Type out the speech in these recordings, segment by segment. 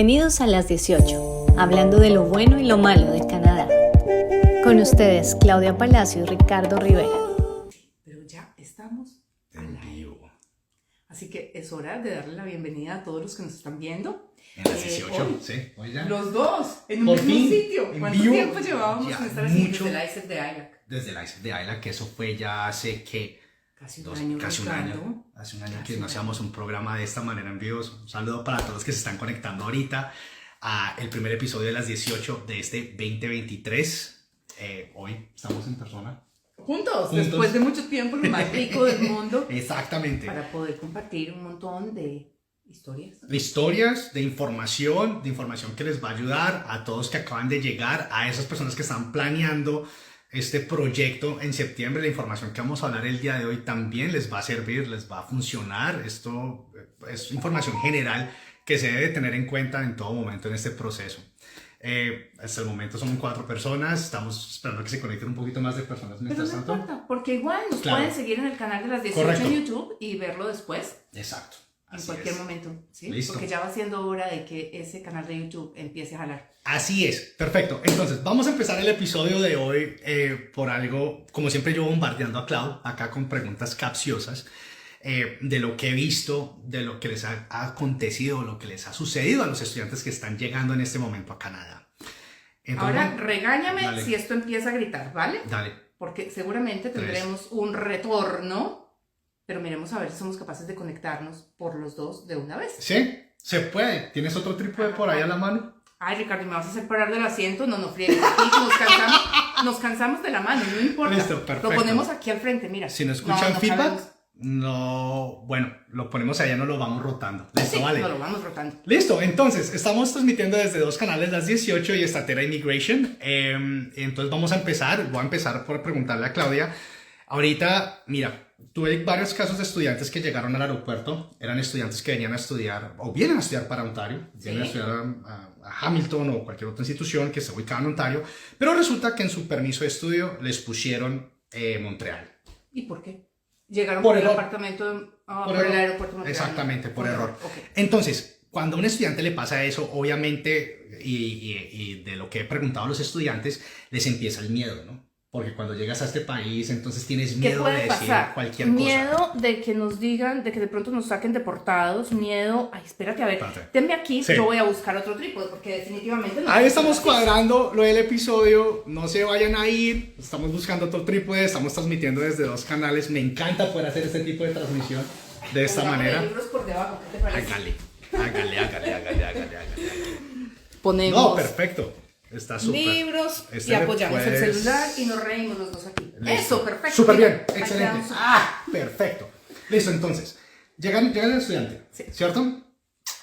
Bienvenidos a Las 18, hablando de lo bueno y lo malo de Canadá. Con ustedes, Claudia Palacio y Ricardo Rivera. Pero ya estamos en vivo. Así que es hora de darle la bienvenida a todos los que nos están viendo. En las 18, sí, hoy ya. Los dos, en un Por mismo fin, sitio. en ¿Cuánto vivo. tiempo llevábamos Ya, con estar así mucho. desde la ISEF de ILAC? Desde la ISEF de Ayla, que eso fue ya hace que Casi un año, casi un Ricardo. año. Hace un año Casi que un no hacíamos un programa de esta manera en vivo. Un saludo para todos los que se están conectando ahorita a el primer episodio de las 18 de este 2023. Hoy estamos en persona. Juntos, después de mucho tiempo, lo más rico del mundo. Exactamente. Para poder compartir un montón de historias. De historias, de información que les va a ayudar a todos que acaban de llegar, a esas personas que están planeando este proyecto en septiembre. La información que vamos a hablar el día de hoy también les va a servir, les va a funcionar. Esto es información general que se debe tener en cuenta en todo momento en este proceso. Hasta el momento somos 4 personas, estamos esperando que se conecten un poquito más de personas Pero mientras no tanto. importa, porque igual nos Claro. pueden seguir en el canal de las 18 Correcto. en YouTube y verlo después. Exacto. En Así cualquier es. momento, ¿sí? Listo. Porque ya va siendo hora de que ese canal de YouTube empiece a jalar. Así es, perfecto. Entonces, vamos a empezar el episodio de hoy por algo, como siempre yo bombardeando a Clau, acá con preguntas capciosas, de lo que he visto, de lo que les ha acontecido, lo que les ha sucedido a los estudiantes que están llegando en este momento a Canadá. Entonces, Ahora, regáñame dale. si esto empieza a gritar, ¿vale? Dale. Porque seguramente tendremos un retorno, pero miremos a ver si somos capaces de conectarnos por los dos de una vez. ¿Sí? Se puede. ¿Tienes otro trípode por ahí a la mano? Ay, Ricardo, ¿me vas a hacer parar del asiento? No friegues. Aquí nos cansamos de la mano, no importa. Listo, perfecto. Lo ponemos aquí al frente, mira. Si no escuchan no feedback, cabemos. no, bueno, lo ponemos allá, no lo vamos rotando. Listo, Sí, vale. no lo vamos rotando. Listo, entonces estamos transmitiendo desde 2 canales, las 18 y Estatera Immigration. Entonces vamos a empezar, voy a empezar por preguntarle a Claudia. Ahorita, mira, tuve varios casos de estudiantes que llegaron al aeropuerto, eran estudiantes que venían a estudiar o vienen a estudiar para Ontario, vienen a Sí. estudiar a Hamilton o cualquier otra institución que esté ubicada en Ontario, pero resulta que en su permiso de estudio les pusieron Montreal. ¿Y por qué? Llegaron Por por el error. apartamento, por error. el aeropuerto. Montreal, Exactamente, ¿no? por error. Ok. Entonces, cuando a un estudiante le pasa eso, obviamente, y de lo que he preguntado a los estudiantes, les empieza el miedo, ¿no? Porque cuando llegas a este país, entonces tienes ¿Qué miedo de puede decir pasar? cualquier cosa. Miedo de que nos digan, de que de pronto nos saquen deportados, miedo, ay, espérate, a ver, Espérate. tenme aquí, Sí. yo voy a buscar otro trípode, porque definitivamente no. Ahí estamos cuadrando lo del episodio, no se vayan a ir, estamos buscando otro trípode, estamos transmitiendo desde 2 canales, me encanta poder hacer este tipo de transmisión de esta Pongamos manera. libros por debajo, ¿qué te parece? Hágale. Ponemos No, perfecto, está súper. libros Este y apoyamos el puedes- celular y nos reímos los dos aquí. Listo. Eso, perfecto. Súper mira, bien, ahí excelente. quedamos. Perfecto. Listo, entonces, llega el estudiante, Sí. ¿cierto?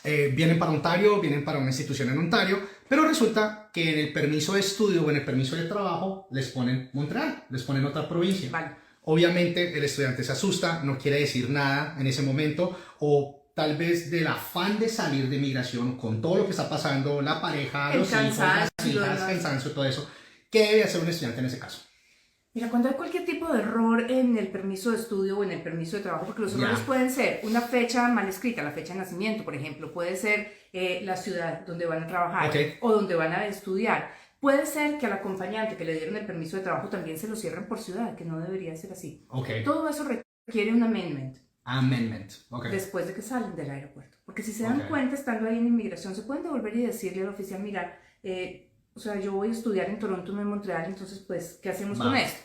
Vienen para Ontario, vienen para una institución en Ontario, pero resulta que en el permiso de estudio o en el permiso de trabajo les ponen Montreal, les ponen otra provincia. Vale. Obviamente el estudiante se asusta, no quiere decir nada en ese momento, o tal vez del afán de salir de migración con todo lo que está pasando, la pareja, El los hijos, las cansancio, hijas, ¿verdad? cansancio, todo eso. ¿Qué debe hacer un estudiante en ese caso? Mira, cuando hay cualquier tipo de error en el permiso de estudio o en el permiso de trabajo, porque los Ya. errores pueden ser una fecha mal escrita, la fecha de nacimiento, por ejemplo, puede ser la ciudad donde van a trabajar Ok. o donde van a estudiar. Puede ser que al acompañante que le dieron el permiso de trabajo también se lo cierren por ciudad, que no debería ser así. Ok. Todo eso requiere un amendment Amendment. Ok. después de que salen del aeropuerto. Porque si se dan Ok. cuenta, estando ahí en inmigración, se pueden devolver y decirle al oficial, mira, o sea, yo voy a estudiar en Toronto, no en Montreal, entonces, pues, ¿qué hacemos con Va. esto?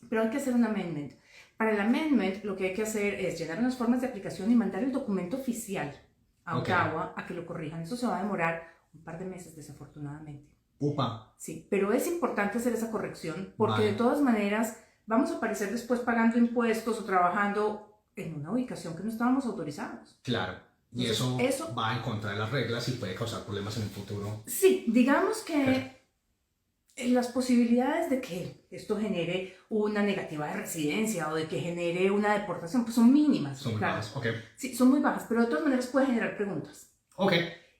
Pero hay que hacer un amendment. Para el amendment, lo que hay que hacer es llenar unas formas de aplicación y mandar el documento oficial a Ok. Ottawa a que lo corrijan. Eso se va a demorar un par de meses, desafortunadamente. Upa. Sí, pero es importante hacer esa corrección porque Vale. de todas maneras vamos a aparecer después pagando impuestos o trabajando en una ubicación que no estábamos autorizados. Claro. Y Entonces, eso va en contra de las reglas y puede causar problemas en el futuro. Sí, digamos que Ok. las posibilidades de que esto genere una negativa de residencia o de que genere una deportación pues son mínimas. Son muy claro. bajas. Ok. Sí, son muy bajas, pero de todas maneras puede generar preguntas. Ok.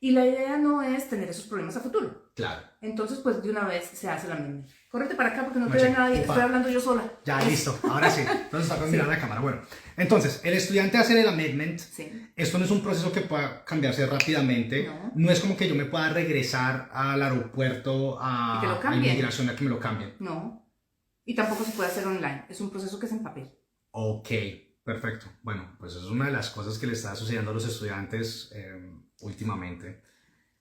Y la idea no es tener esos problemas a futuro. Claro. Entonces, pues de una vez se hace la amendment. Córrete para acá porque no te Mache, ve nadie, upa. estoy hablando yo sola. Ya, listo. Ahora sí. Entonces está mirando la cámara. Bueno, entonces, el estudiante hace el amendment. Sí. Esto no es un proceso que pueda cambiarse rápidamente. No. Es como que yo me pueda regresar al aeropuerto Y que lo a cambien. inmigración a que me lo cambien. No. Y tampoco se puede hacer online. Es un proceso que es en papel. Ok, perfecto. Bueno, pues es una de las cosas que le está sucediendo a los estudiantes últimamente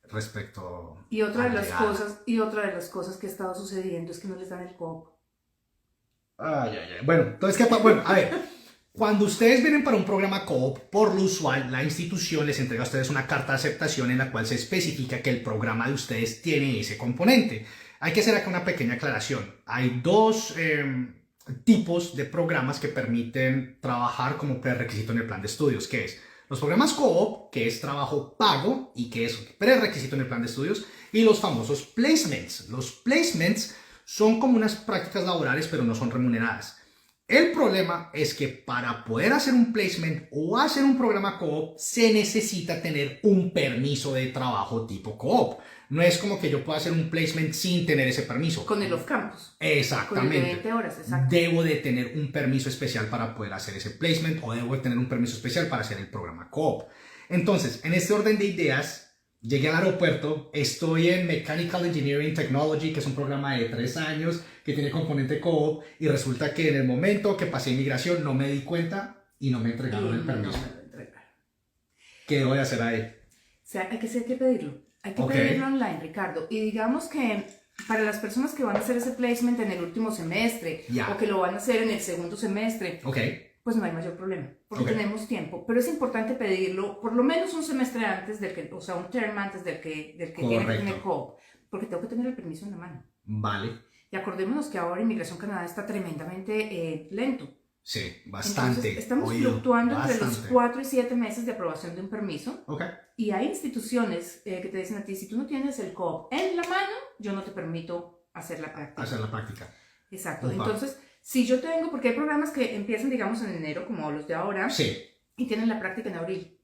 respecto Y otra a de la las llegada. cosas que ha estado sucediendo es que no les dan el co-op. Ay, ay, ay. Bueno, entonces, bueno, a ver, cuando ustedes vienen para un programa co-op, por lo usual, la institución les entrega a ustedes una carta de aceptación en la cual se especifica que el programa de ustedes tiene ese componente. Hay que hacer acá una pequeña aclaración. Hay dos tipos de programas que permiten trabajar como prerequisito en el plan de estudios, que es los programas co-op, que es trabajo pago y que es prerequisito en el plan de estudios, y los famosos placements. Los placements son como unas prácticas laborales, pero no son remuneradas. El problema es que para poder hacer un placement o hacer un programa co-op se necesita tener un permiso de trabajo tipo co-op. No es como que yo pueda hacer un placement sin tener ese permiso. Con el off-campus. Exactamente. Con el de 20 horas, exacto. Debo de tener un permiso especial para poder hacer ese placement o debo de tener un permiso especial para hacer el programa co-op. Entonces, en este orden de ideas, llegué al aeropuerto, estoy en Mechanical Engineering Technology, que es un programa de 3 años que tiene componente co-op, y resulta que en el momento que pasé inmigración no me di cuenta y no me entregaron el permiso. No me lo entregaron. ¿Qué debo de hacer ahí? O sea, hay que pedirlo. Hay que Ok. pedirlo online, Ricardo. Y digamos que para las personas que van a hacer ese placement en el último semestre Ya. o que lo van a hacer en el segundo semestre, Ok, pues no hay mayor problema, porque Ok. tenemos tiempo. Pero es importante pedirlo por lo menos un semestre antes del que, o sea, un term antes del que tiene que Correcto. tener co-op, porque tengo que tener el permiso en la mano. vale. Y acordémonos que ahora Inmigración Canadá está tremendamente lento. Sí, bastante. Entonces, estamos Oído, fluctuando entre los bastante. 4 y 7 meses de aprobación de un permiso. Ok, Y hay instituciones que te dicen a ti, si tú no tienes el co-op en la mano, yo no te permito hacer la práctica. hacer la práctica. Exacto. Upa. Entonces, si yo tengo, porque hay programas que empiezan, digamos, en enero, como los de ahora, Sí. y tienen la práctica en abril.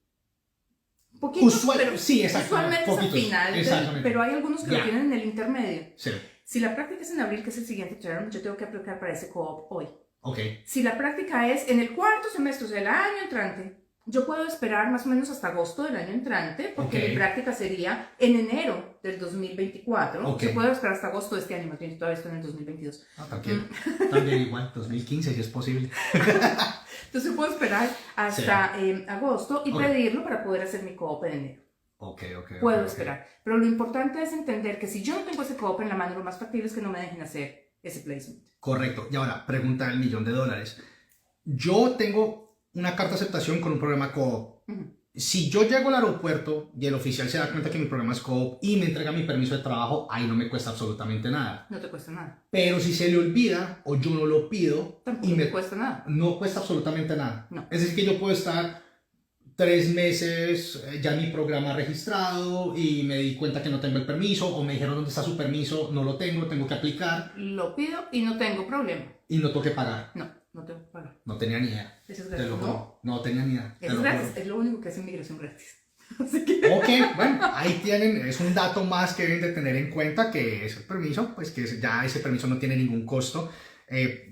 Poquitos, pero Sí, exacto. usualmente es al poquitos. final, Exactamente. pero hay algunos que Ya. lo tienen en el intermedio. Sí, Si la práctica es en abril, que es el siguiente term, yo tengo que aplicar para ese co-op hoy. ok. Si la práctica es en el cuarto semestre, o sea, el año entrante, yo puedo esperar más o menos hasta agosto del año entrante, porque Ok. mi práctica sería en enero del 2024. Ok. Yo puedo esperar hasta agosto de este año, más bien todavía estoy en el 2022. Ah, tranquilo. También igual, 2015 si es posible. Entonces puedo esperar hasta agosto y Ok. pedirlo para poder hacer mi co-op en enero. Ok. Puedo ok. esperar. Pero lo importante es entender que si yo no tengo ese co-op en la mano, lo más factible es que no me dejen hacer ese placement. Correcto. Y ahora, pregunta del $1.000.000. Yo tengo una carta de aceptación con un programa co-op. Ujú. Si yo llego al aeropuerto y el oficial se da cuenta que mi programa es co-op y me entrega mi permiso de trabajo, ahí no me cuesta absolutamente nada. No te cuesta nada. Pero si se le olvida o yo no lo pido Tampoco y me te cuesta nada. no cuesta absolutamente nada. No. Es decir, que yo puedo estar 3 meses ya mi programa registrado y me di cuenta que no tengo el permiso o me dijeron dónde está su permiso, no lo tengo, tengo que aplicar Lo pido y no tengo problema. y no tengo que pagar. No tengo que pagar. No tenía ni idea. Eso es Te gratis. lo ¿No? juro. No tenía ni idea. te Es lo gratis. juro. Es lo único que es inmigración gratis. Así que... Ok, bueno, ahí tienen, es un dato más que deben de tener en cuenta, que es el permiso, pues que ya ese permiso no tiene ningún costo.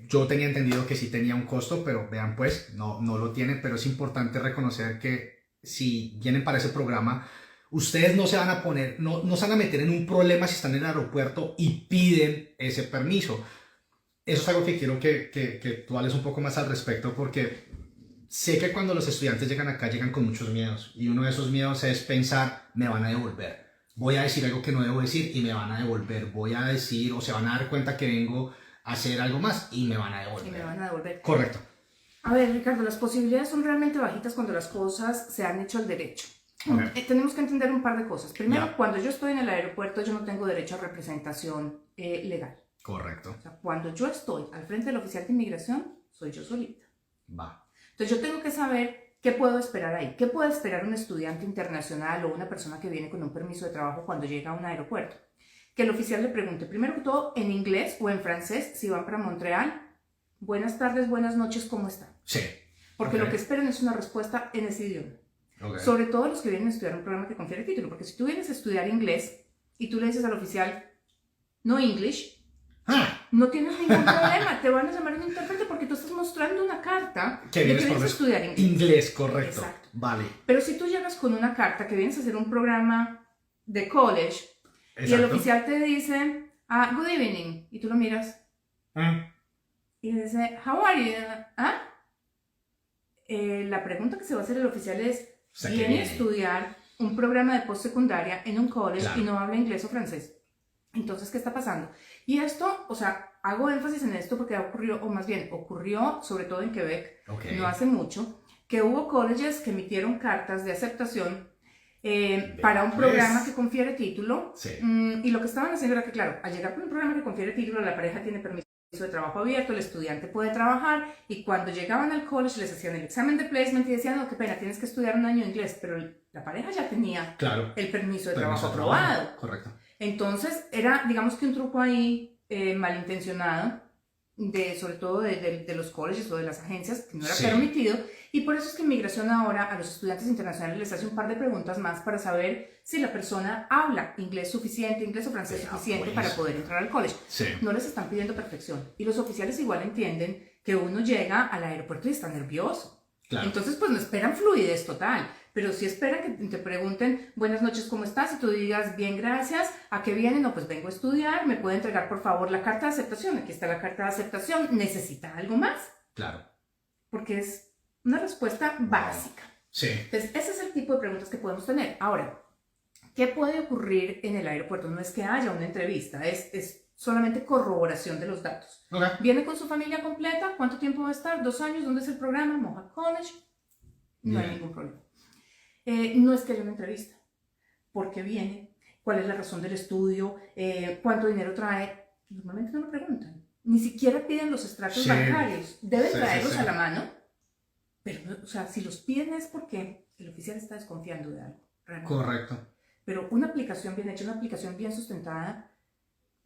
Yo tenía entendido que sí tenía un costo, pero vean pues, no lo tiene, pero es importante reconocer que si vienen para ese programa, ustedes no se van a poner, no se van a meter en un problema si están en el aeropuerto y piden ese permiso. Eso es algo que quiero que tú hables un poco más al respecto, porque sé que cuando los estudiantes llegan acá llegan con muchos miedos, y uno de esos miedos es pensar, me van a devolver. Voy a decir algo que no debo decir y me van a devolver. Voy a decir, o se van a dar cuenta que vengo a hacer algo más y me van a devolver. Y me van a devolver. Correcto. A ver, Ricardo, las posibilidades son realmente bajitas cuando las cosas se han hecho al derecho. Ok. Tenemos que entender un par de cosas. Primero, Ya. cuando yo estoy en el aeropuerto, yo no tengo derecho a representación legal. Correcto. O sea, cuando yo estoy al frente del oficial de inmigración, soy yo solita. Va. Entonces yo tengo que saber qué puedo esperar ahí. ¿Qué puede esperar un estudiante internacional o una persona que viene con un permiso de trabajo cuando llega a un aeropuerto? Que el oficial le pregunte, primero que todo, en inglés o en francés, si van para Montreal, buenas tardes, buenas noches, ¿cómo están? Sí. Porque Ok. lo que esperan es una respuesta en ese idioma. Okay. Sobre todo los que vienen a estudiar un programa que confiere título, porque si tú vienes a estudiar inglés y tú le dices al oficial, no English, no tienes ningún problema, te van a llamar un intérprete porque tú estás mostrando una carta que de vienes que vienes a estudiar inglés. Inglés, correcto. Exacto. Vale. Pero si tú llegas con una carta que vienes a hacer un programa de college, Exacto. y el oficial te dice, good evening, y tú lo miras, y dice, how are you? La pregunta que se va a hacer el oficial es, ¿viene a estudiar un programa de postsecundaria en un college y no habla inglés o francés? Entonces, ¿qué está pasando? Y esto, o sea, hago énfasis en esto porque ocurrió, o más bien, ocurrió sobre todo en Quebec, no hace mucho, que hubo colleges que emitieron cartas de aceptación para un programa que confiere título. Sí. Y lo que estaban haciendo era que, claro, al llegar con un programa que confiere título, la pareja tiene permiso de trabajo abierto, el estudiante puede trabajar, y cuando llegaban al college les hacían el examen de placement y decían, no, qué pena, tienes que estudiar un año de inglés, pero la pareja ya tenía el permiso de trabajo aprobado. Correcto. Entonces era, digamos que un truco ahí malintencionado, sobre todo de los colleges o de las agencias, que no era permitido, y por eso es que Inmigración ahora a los estudiantes internacionales les hace un par de preguntas más para saber si la persona habla inglés suficiente, inglés o francés suficiente para poder entrar al college. Sí. No les están pidiendo perfección, y los oficiales igual entienden que uno llega al aeropuerto y está nervioso. Claro. Entonces pues no esperan fluidez total, pero sí esperan que te pregunten, buenas noches, ¿cómo estás? Y tú digas, bien, gracias. ¿A qué vienen? No, pues vengo a estudiar. ¿Me puede entregar, por favor, la carta de aceptación? Aquí está la carta de aceptación. ¿Necesita algo más? Claro. Porque es una respuesta básica. Sí. Entonces, ese es el tipo de preguntas que podemos tener. Ahora, ¿qué puede ocurrir en el aeropuerto? No es que haya una entrevista, es solamente corroboración de los datos. Okay. ¿Viene con su familia completa? ¿Cuánto tiempo va a estar? 2 años. ¿Dónde es el programa? Mohawk College. No hay ningún problema. No es que haya una entrevista. ¿Por qué viene? ¿Cuál es la razón del estudio? ¿Cuánto dinero trae? Normalmente no lo preguntan. Ni siquiera piden los extractos bancarios. Deben traerlos a la mano. Pero, o sea, si los piden es porque el oficial está desconfiando de algo. Realmente. Correcto. Pero una aplicación bien hecha, una aplicación bien sustentada,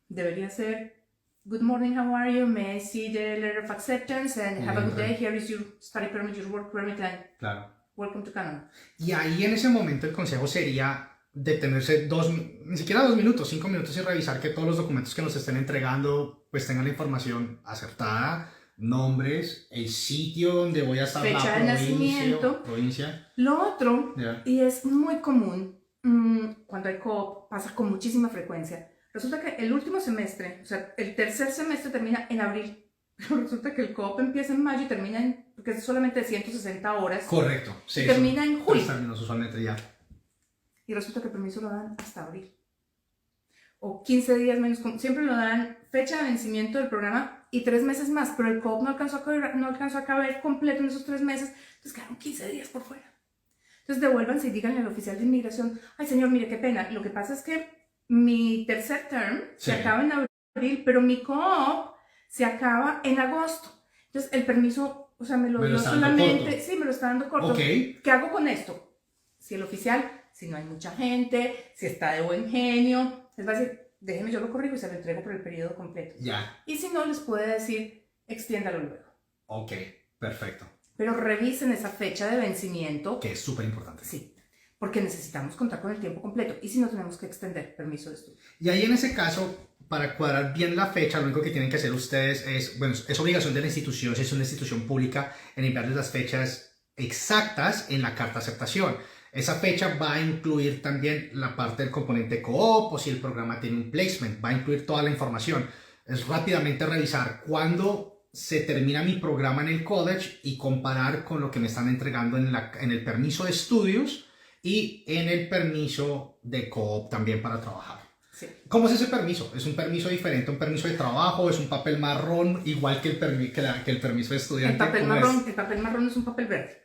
debería ser: good morning, how are you? May I see the letter of acceptance and have a good day? Here is your study permit, your work permit, and welcome to Canada. Y ahí en ese momento el consejo sería detenerse ni siquiera 2 minutos, 5 minutos y revisar que todos los documentos que nos estén entregando pues tengan la información acertada, nombres, el sitio donde voy a estar, fecha de nacimiento, provincia. Lo otro, y es muy común cuando hay co-op, pasa con muchísima frecuencia. Resulta que el último semestre, o sea, el tercer semestre termina en abril. Pero resulta que el co-op empieza en mayo y termina porque es solamente de 160 horas. Correcto. Sí, y termina en julio. Usualmente ya. Y resulta que el permiso lo dan hasta abril. O 15 días menos. Siempre lo dan fecha de vencimiento del programa y 3 meses más. Pero el co-op no alcanzó a caber completo en esos 3 meses. Entonces quedaron 15 días por fuera. Entonces devuélvanse y díganle al oficial de inmigración: ay, señor, mire, qué pena. Lo que pasa es que mi tercer term se acaba en abril, pero mi co-op se acaba en agosto. Entonces el permiso, o sea, me lo dio solamente. Sí, me lo está dando corto. Okay. ¿Qué hago con esto? Si el oficial, si no hay mucha gente, si está de buen genio, les va a decir: déjeme, yo lo corrijo y se lo entrego por el periodo completo. Ya. Y si no, les puede decir: extiéndalo luego. Ok, perfecto. Pero revisen esa fecha de vencimiento. Que es súper importante. Sí. Porque necesitamos contar con el tiempo completo y si no, tenemos que extender permiso de estudio. Y ahí en ese caso, para cuadrar bien la fecha, lo único que tienen que hacer ustedes es obligación de la institución, si es una institución pública, en enviarles las fechas exactas en la carta de aceptación. Esa fecha va a incluir también la parte del componente co-op, o si el programa tiene un placement, va a incluir toda la información. Es rápidamente revisar cuándo se termina mi programa en el college y comparar con lo que me están entregando en el permiso de estudios y en el permiso de co-op también para trabajar. Sí. ¿Cómo es ese permiso? ¿Es un permiso diferente, un permiso de trabajo? ¿Es un papel marrón igual que el permiso de estudiante? El papel marrón es un papel verde.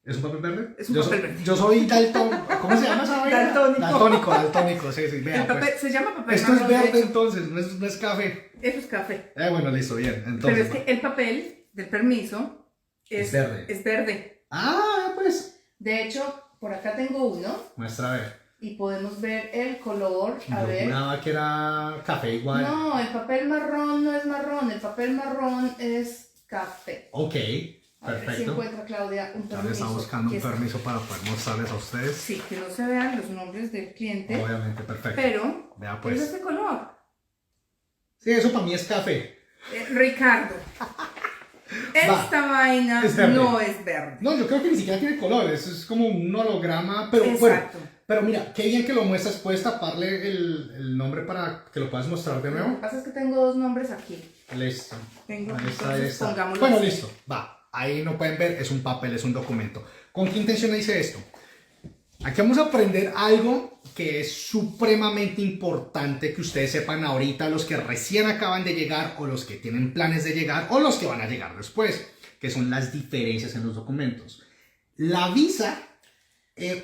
¿Es un papel verde? Es un papel verde. Yo soy daltónico. ¿Cómo se llama esa vaina? Daltónico, sí. Vea, se llama papel esto marrón. Esto es verde entonces, no es café. Eso es café. Bueno, listo, bien. Entonces, pero es que el papel del permiso es verde. Es verde. Ah, pues. De hecho, por acá tengo uno. Muestra a ver. Y podemos ver el color. A ver. Yo juraba que era café igual. No, el papel marrón no es marrón. El papel marrón es café. Ok. A ver si Perfecto. encuentra Claudia un Ya permiso. le está buscando un que permiso para poder mostrarles a ustedes. Sí, que no se vean los nombres del cliente, Obviamente, perfecto. pero Vea es pues. este color. Sí, eso para mí es café. Ricardo, esta vaina es verde. no es verde. No, yo creo que ni siquiera tiene color, es como un holograma, pero bueno. Exacto. Pero mira, qué bien que lo muestras, puedes taparle el nombre para que lo puedas mostrar de Lo que nuevo. pasa es que tengo dos nombres aquí. Listo. Tengo, Ahí está, entonces ahí está. pongámoslo Bueno, así. listo, va. Ahí no pueden ver, es un papel, es un documento. ¿Con qué intención hice esto? Aquí vamos a aprender algo que es supremamente importante que ustedes sepan ahorita, los que recién acaban de llegar o los que tienen planes de llegar o los que van a llegar después, que son las diferencias en los documentos. La visa,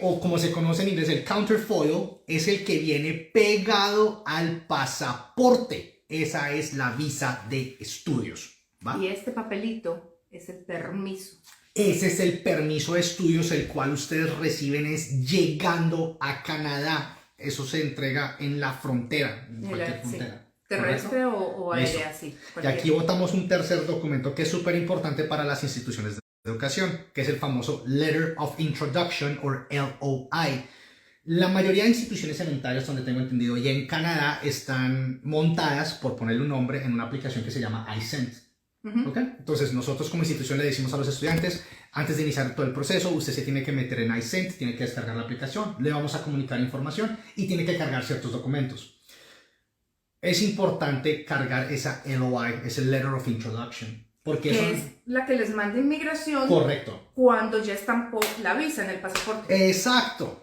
o como se conoce en inglés, el counterfoil, es el que viene pegado al pasaporte. Esa es la visa de estudios, ¿va? Y este papelito es el permiso. Ese es el permiso de estudios, el cual ustedes reciben es llegando a Canadá. Eso se entrega en la frontera, en cualquier frontera. Sí. Terrestre o aérea, sí. Y Cualquier. aquí votamos un tercer documento que es súper importante para las instituciones de educación, que es el famoso Letter of Introduction o LOI. La mayoría de instituciones sanitarias, donde tengo entendido, y en Canadá están montadas, por ponerle un nombre, en una aplicación que se llama iSent. ¿Okay? Entonces nosotros como institución le decimos a los estudiantes, antes de iniciar todo el proceso, usted se tiene que meter en iSent, tiene que descargar la aplicación, le vamos a comunicar información y tiene que cargar ciertos documentos. Es importante cargar esa LOI, ese Letter of Introduction, porque que eso es la que les manda inmigración correcto. cuando ya estampó la visa en el pasaporte. Exacto.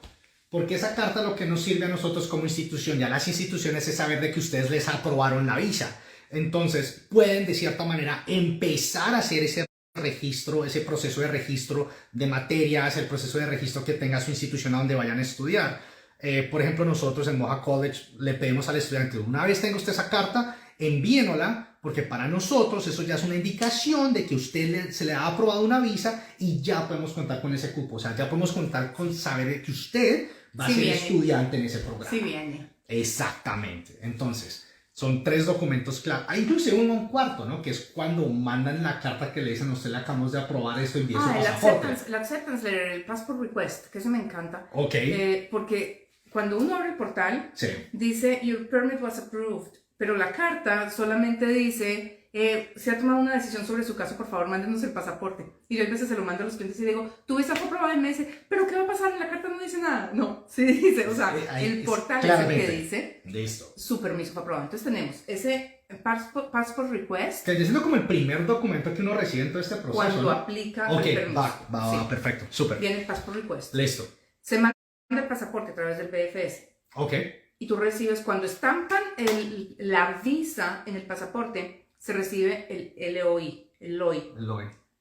Porque esa carta lo que nos sirve a nosotros como institución y a las instituciones es saber de que ustedes les aprobaron la visa. Entonces pueden de cierta manera empezar a hacer ese registro, ese proceso de registro de materias, el proceso de registro que tenga su institución a donde vayan a estudiar. Por ejemplo, nosotros en Mohawk College le pedimos al estudiante, una vez tenga usted esa carta, envíenosla, porque para nosotros eso ya es una indicación de que se le ha aprobado una visa y ya podemos contar con ese cupo. O sea, ya podemos contar con saber que usted va a ser estudiante en ese programa. Sí, viene. Exactamente. Entonces, son 3 documentos clave. Hay inclusive un cuarto, ¿no? Que es cuando mandan la carta que le dicen a usted le acabamos de aprobar esto, envíe su pasaporte. El acceptance letter, el passport request, que eso me encanta. Ok. Porque cuando uno abre el portal, Sí. dice your permit was approved, pero la carta solamente dice se ha tomado una decisión sobre su caso, por favor mándenos el pasaporte. Y yo a veces se lo mando a los clientes y digo, tu visa fue aprobada, y me dice, pero ¿qué va a pasar? En la carta no dice nada. No, sí dice, o sea, el portal es el que dice listo. su permiso fue aprobado. Entonces tenemos ese passport request. Que siendo como el primer documento que uno recibe en todo este proceso, cuando ¿no? aplica Ok, el permiso. va, perfecto, súper. Viene el passport request. Listo. Se manda el pasaporte a través del BFS. Ok. Y tú recibes, cuando estampan la visa en el pasaporte, se recibe el LOI, el LOI.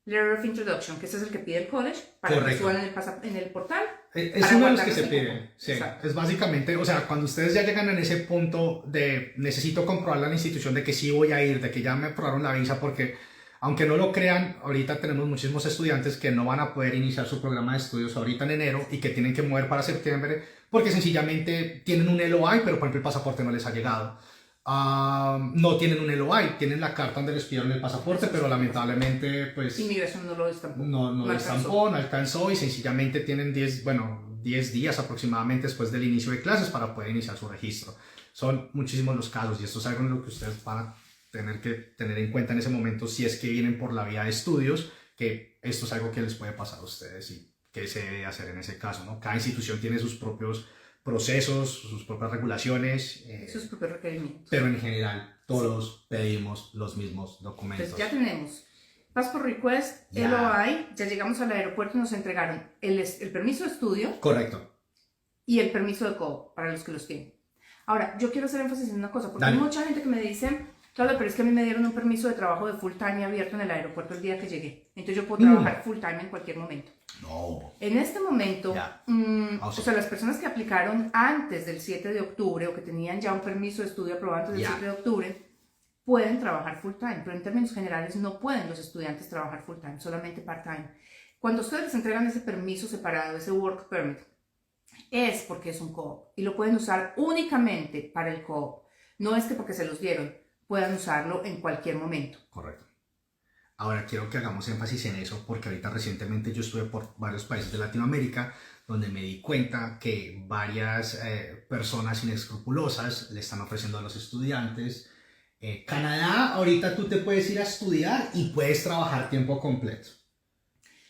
Letter of Introduction, que ese es el que pide el college para que suban en el portal. Es uno de los que se piden. Sí, es básicamente, o sea, cuando ustedes ya llegan en ese punto de necesito comprobarle a la institución de que sí voy a ir, de que ya me aprobaron la visa, porque aunque no lo crean, ahorita tenemos muchísimos estudiantes que no van a poder iniciar su programa de estudios ahorita en enero y que tienen que mover para septiembre porque sencillamente tienen un LOI, pero por ejemplo el pasaporte no les ha llegado. No tienen un LOI, tienen la carta donde les pidieron el pasaporte, pero lamentablemente pues inmigración no lo estampó. No alcanzó y sencillamente tienen 10 días aproximadamente después del inicio de clases para poder iniciar su registro. Son muchísimos los casos y esto es algo en lo que ustedes van a tener que tener en cuenta en ese momento si es que vienen por la vía de estudios, que esto es algo que les puede pasar a ustedes y qué se debe hacer en ese caso, ¿no? Cada institución tiene sus propios procesos, sus propias regulaciones, sus propios requerimientos. Pero en general todos pedimos los mismos documentos. Entonces ya tenemos Passport Request, LOI, ya llegamos al aeropuerto y nos entregaron el permiso de estudio. Correcto. Y el permiso de CO para los que los tienen. Ahora, yo quiero hacer énfasis en una cosa, porque hay mucha gente que me dice, claro, pero es que a mí me dieron un permiso de trabajo de full time abierto en el aeropuerto el día que llegué. Entonces yo puedo trabajar full time en cualquier momento. No. En este momento, o sea, las personas que aplicaron antes del 7 de octubre o que tenían ya un permiso de estudio aprobado antes del 7 de octubre, pueden trabajar full time, pero en términos generales no pueden los estudiantes trabajar full time, solamente part time. Cuando ustedes les entregan ese permiso separado, ese work permit, es porque es un co-op y lo pueden usar únicamente para el co-op. No es que porque se los dieron puedan usarlo en cualquier momento. Correcto. Ahora quiero que hagamos énfasis en eso porque ahorita recientemente yo estuve por varios países de Latinoamérica donde me di cuenta que varias personas inescrupulosas le están ofreciendo a los estudiantes. Canadá, ahorita tú te puedes ir a estudiar y puedes trabajar tiempo completo.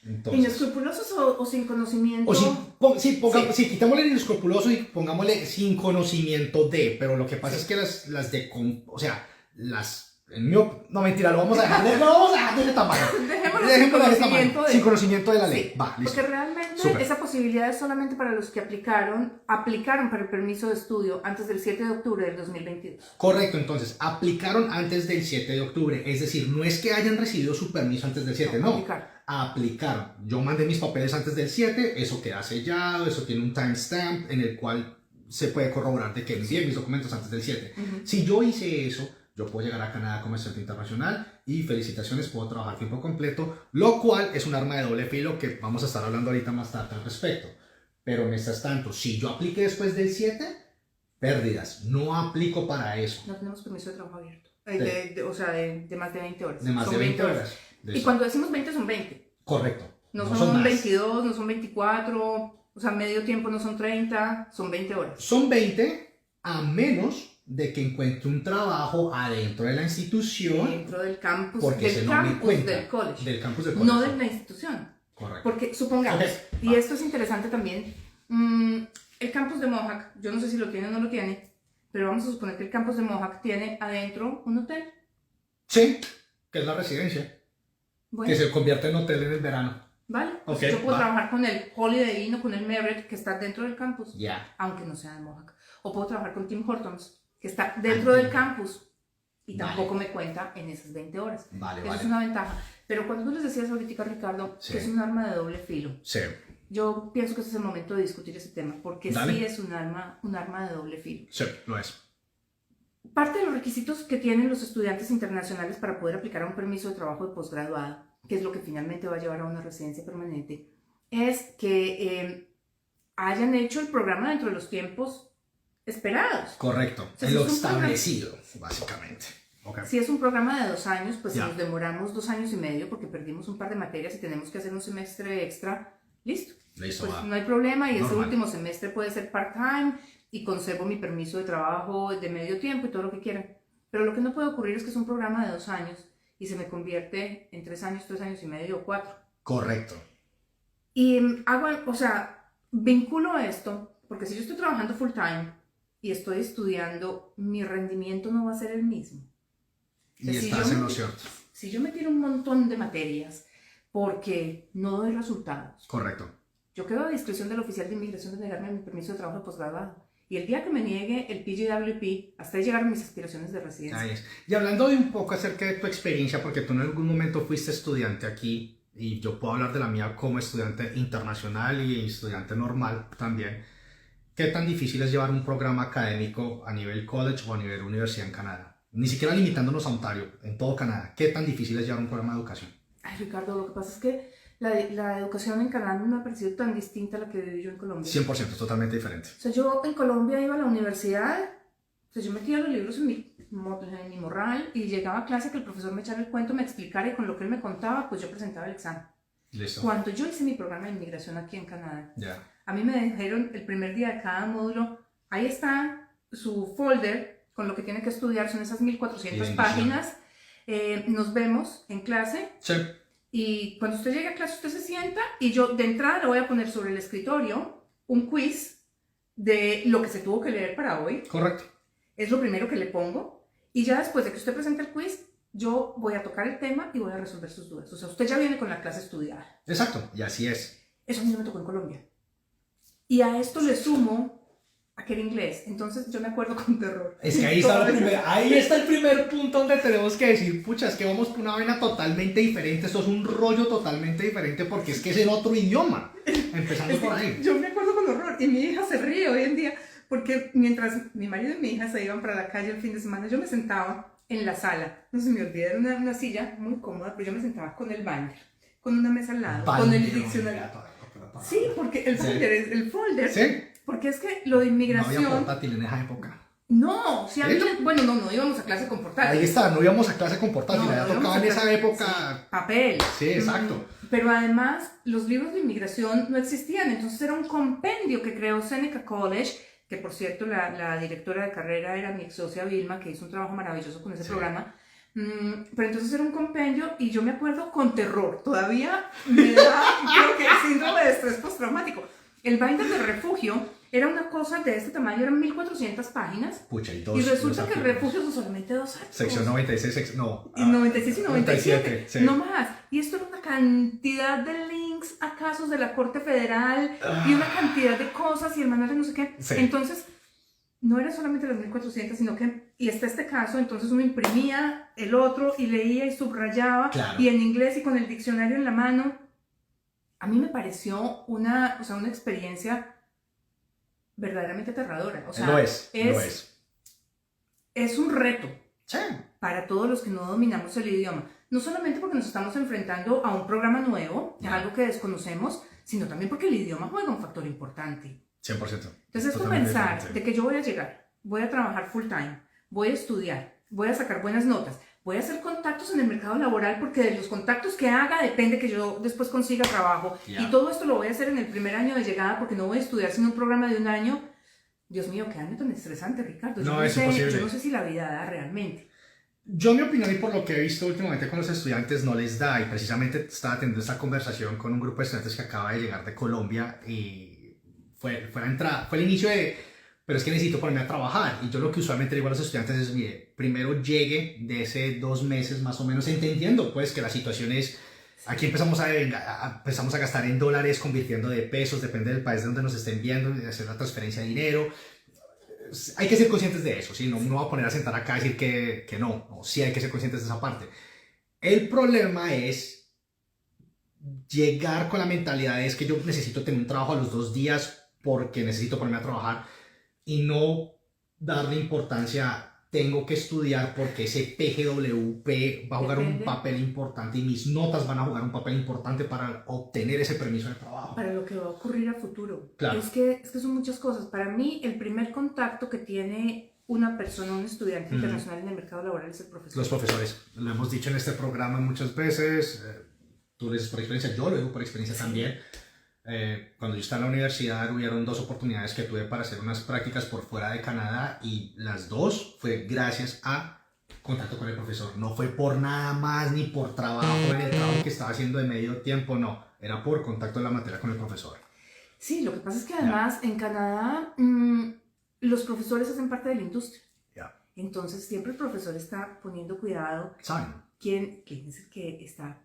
Entonces, ¿Inescrupulosos o sin conocimiento? o sí, quitámosle el inescrupuloso y pongámosle sin conocimiento de, pero lo que pasa es que las de, o sea, las... No, mentira, lo vamos a dejar de ese tamaño. Dejémoslo sin conocimiento de la ley. Sí, Va, listo. porque realmente Súper. esa posibilidad es solamente para los que aplicaron para el permiso de estudio antes del 7 de octubre del 2022. Correcto, entonces, aplicaron antes del 7 de octubre, es decir, no es que hayan recibido su permiso antes del 7, no. Aplicaron. Yo mandé mis papeles antes del 7, eso queda sellado, eso tiene un timestamp en el cual se puede corroborar de que envié mis documentos antes del 7. Si yo hice eso, yo puedo llegar a Canadá como estudiante internacional y felicitaciones, puedo trabajar tiempo completo, lo cual es un arma de doble filo que vamos a estar hablando ahorita más tarde al respecto. Pero mientras tanto, si yo apliqué después del 7, pérdidas, no aplico para eso. No tenemos permiso de trabajo abierto, o sea, de más de 20 horas. De más son de 20 horas. Y cuando decimos 20 son 20. Correcto. No son 22, más. no son 24, o sea, medio tiempo no son 30, son 20 horas. Son 20 a menos de que encuentre un trabajo adentro de la institución. Dentro del campus, porque del no me campus cuenta, del college. Del campus del college. No de la institución. Correcto. Porque supongamos, Okay. y esto es interesante también, el campus de Mohawk, yo no sé si lo tiene o no lo tiene, pero vamos a suponer que el campus de Mohawk tiene adentro un hotel. Sí, que es la residencia. Bueno, Que se convierte en hotel en el verano. vale, pues Okay, yo puedo va. trabajar con el Holiday Inn o con el Marriott que está dentro del campus, Ya. aunque no sea de Mohawk. O puedo trabajar con Tim Hortons, que está dentro del campus y tampoco me cuenta en esas 20 horas. Vale, Eso es una ventaja. Pero cuando tú les decías ahorita, Ricardo, Sí. que es un arma de doble filo, Sí. yo pienso que este es el momento de discutir ese tema, porque Dale. sí es un arma de doble filo. Sí, lo es. Parte de los requisitos que tienen los estudiantes internacionales para poder aplicar a un permiso de trabajo de posgraduado, que es lo que finalmente va a llevar a una residencia permanente, es que hayan hecho el programa dentro de los tiempos esperados. Correcto. sea, En lo es un establecido, básicamente. Okay. Si es un programa de 2 años, pues Ya. si nos demoramos 2 años y medio porque perdimos un par de materias y tenemos que hacer un semestre extra, listo. Listo, Pues va. no hay problema y ese Normal. último semestre puede ser part-time y conservo mi permiso de trabajo de medio tiempo y todo lo que quieran. Pero lo que no puede ocurrir es que es un programa de 2 años y se me convierte en 3 años, 3 años y medio o 4. Correcto. Y vinculo esto porque si yo estoy trabajando full-time y estoy estudiando, mi rendimiento no va a ser el mismo. Y Si estás yo en me- lo cierto. Si yo me tiro un montón de materias porque no doy resultados, Correcto. yo quedo a discreción del oficial de inmigración de negarme mi permiso de trabajo de posgraduado. Y el día que me niegue el PGWP, hasta ahí llegaron mis aspiraciones de residencia. Ahí es. Y hablando de un poco acerca de tu experiencia, porque tú en algún momento fuiste estudiante aquí, y yo puedo hablar de la mía como estudiante internacional y estudiante normal también. ¿Qué tan difícil es llevar un programa académico a nivel college o a nivel universidad en Canadá? Ni siquiera limitándonos a Ontario, en todo Canadá. ¿Qué tan difícil es llevar un programa de educación? Ay, Ricardo, lo que pasa es que la educación en Canadá no me ha parecido tan distinta a la que viví yo en Colombia. 100%, es totalmente diferente. O sea, yo en Colombia iba a la universidad, o sea, yo metía los libros en mi morral y llegaba a clase que el profesor me echara el cuento, me explicara y con lo que él me contaba, pues yo presentaba el examen. Listo. Cuando yo hice mi programa de inmigración aquí en Canadá, Ya. a mí me dijeron el primer día de cada módulo, ahí está su folder con lo que tiene que estudiar, son esas 1400 Bien, páginas. Nos vemos en clase Sí. y cuando usted llegue a clase usted se sienta y yo de entrada le voy a poner sobre el escritorio un quiz de lo que se tuvo que leer para hoy. Correcto. Es lo primero que le pongo y ya después de que usted presente el quiz, yo voy a tocar el tema y voy a resolver sus dudas. O sea, usted ya viene con la clase estudiada. Exacto. Y así es. Eso a mí no me tocó en Colombia. Y a esto le sumo a que era inglés. Entonces yo me acuerdo con terror. Es que ahí está el primer punto donde tenemos que decir, pucha, es que vamos por una vaina totalmente diferente, esto es un rollo totalmente diferente porque es que es en otro idioma, empezando por ahí. Yo me acuerdo con horror y mi hija se ríe hoy en día porque mientras mi marido y mi hija se iban para la calle el fin de semana, yo me sentaba en la sala, no se me olvida, era una silla muy cómoda, pero yo me sentaba con el binder, con una mesa al lado, con el diccionario. Sí, porque el folder es el folder. ¿Sí? Porque es que lo de No inmigración... había portátil en esa época. No, si a mí, ¿Esto? bueno, no íbamos a clase con portátil. Ahí está, no íbamos a clase con portátil, No, ya íbamos tocaba a en esa clase- época. sí, papel. Sí, exacto. Pero además, los libros de inmigración no existían, entonces era un compendio que creó Seneca College, que por cierto la directora de carrera era mi ex socia Vilma, que hizo un trabajo maravilloso con ese programa. Pero entonces era un compendio y yo me acuerdo con terror, todavía me da, creo que el síndrome de estrés postraumático. El binder de refugio era una cosa de este tamaño, eran 1400 páginas. Pucha, y Y resulta que el refugio son solamente 2 años. Sección 96, no. Y 96 y 97, 97, sí. no más. Y esto era una cantidad de links a casos de la Corte Federal y una cantidad de cosas y el manual de no sé qué. Sí. Entonces, no era solamente las 1400, sino que, y está este caso, entonces uno imprimía el otro y leía y subrayaba, Claro. y en inglés y con el diccionario en la mano. A mí me pareció una experiencia verdaderamente aterradora. O sea, lo es. Es un reto Sí. para todos los que no dominamos el idioma. No solamente porque nos estamos enfrentando a un programa nuevo, a algo que desconocemos, sino también porque el idioma juega un factor importante. 100%. Entonces, esto Totalmente pensar diferente. de que yo voy a llegar, voy a trabajar full time, voy a estudiar, voy a sacar buenas notas, voy a hacer contactos en el mercado laboral porque de los contactos que haga depende que yo después consiga trabajo. Ya. Y todo esto lo voy a hacer en el primer año de llegada porque no voy a estudiar sino un programa de un año. Dios mío, qué año tan estresante, Ricardo. No, es imposible. Yo no sé si la vida da realmente. Yo, en mi opinión, y por lo que he visto últimamente con los estudiantes, no les da. Y precisamente estaba teniendo esta conversación con un grupo de estudiantes que acaba de llegar de Colombia y fue la entrada, fue el inicio de, pero es que necesito ponerme a trabajar. Y yo lo que usualmente digo a los estudiantes es, mire, primero llegue de ese 2 meses más o menos entendiendo pues que la situación es, aquí empezamos a gastar en dólares, convirtiendo de pesos, depende del país de donde nos estén viendo, de hacer la transferencia de dinero. Hay que ser conscientes de eso, ¿sí? No me voy a poner a sentar acá a decir que no, sí hay que ser conscientes de esa parte. El problema es llegar con la mentalidad de es que yo necesito tener un trabajo a los 2 días porque necesito ponerme a trabajar y no darle importancia, tengo que estudiar porque ese PGWP va a jugar un Depende. papel importante y mis notas van a jugar un papel importante para obtener ese permiso de trabajo. Para lo que va a ocurrir a futuro. Claro. Es que son muchas cosas. Para mí, el primer contacto que tiene una persona, un estudiante internacional en el mercado laboral es el profesor. Los profesores, lo hemos dicho en este programa muchas veces, tú lo dices por experiencia, yo lo digo por experiencia también. Cuando yo estaba en la universidad hubieron 2 oportunidades que tuve para hacer unas prácticas por fuera de Canadá y las 2 fue gracias a contacto con el profesor. No fue por nada más ni por trabajo en el trabajo que estaba haciendo de medio tiempo, no. Era por contacto en la materia con el profesor. Sí, lo que pasa es que además en Canadá los profesores hacen parte de la industria. Ya. Entonces siempre el profesor está poniendo cuidado ¿Saben? quién es el que está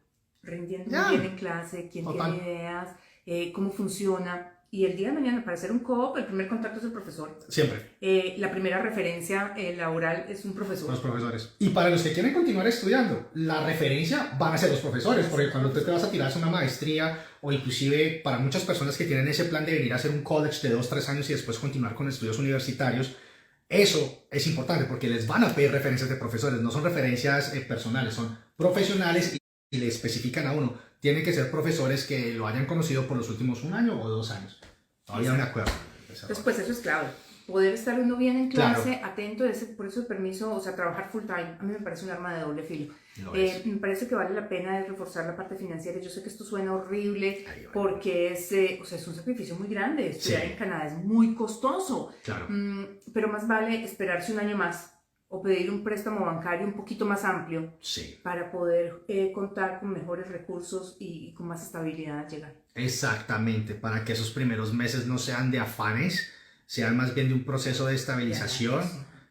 rindiendo Ya. muy bien en clase, quién Total. tiene ideas, cómo funciona. Y el día de mañana, para hacer un co-op, el primer contacto es el profesor. Siempre. La primera referencia laboral es un profesor. Los profesores. Y para los que quieren continuar estudiando, la referencia van a ser los profesores, porque cuando tú te vas a tirar una maestría o inclusive para muchas personas que tienen ese plan de venir a hacer un college de 2-3 años y después continuar con estudios universitarios, eso es importante porque les van a pedir referencias de profesores, no son referencias personales, son profesionales y le especifican a uno. Tienen que ser profesores que lo hayan conocido por los últimos 1 año o 2 años. Todavía no me acuerdo. Entonces, pues eso es clave. Poder estar uno bien en Claro. clase, atento, por eso el permiso, o sea, trabajar full time, a mí me parece un arma de doble filo. Lo es. Me parece que vale la pena reforzar la parte financiera. Yo sé que esto suena horrible Ahí va. porque es un sacrificio muy grande. Estudiar Sí. en Canadá es muy costoso, Claro. pero más vale esperarse un año más o pedir un préstamo bancario un poquito más amplio Sí. para poder contar con mejores recursos y con más estabilidad al llegar. Exactamente, para que esos primeros meses no sean de afanes, sean más bien de un proceso de estabilización,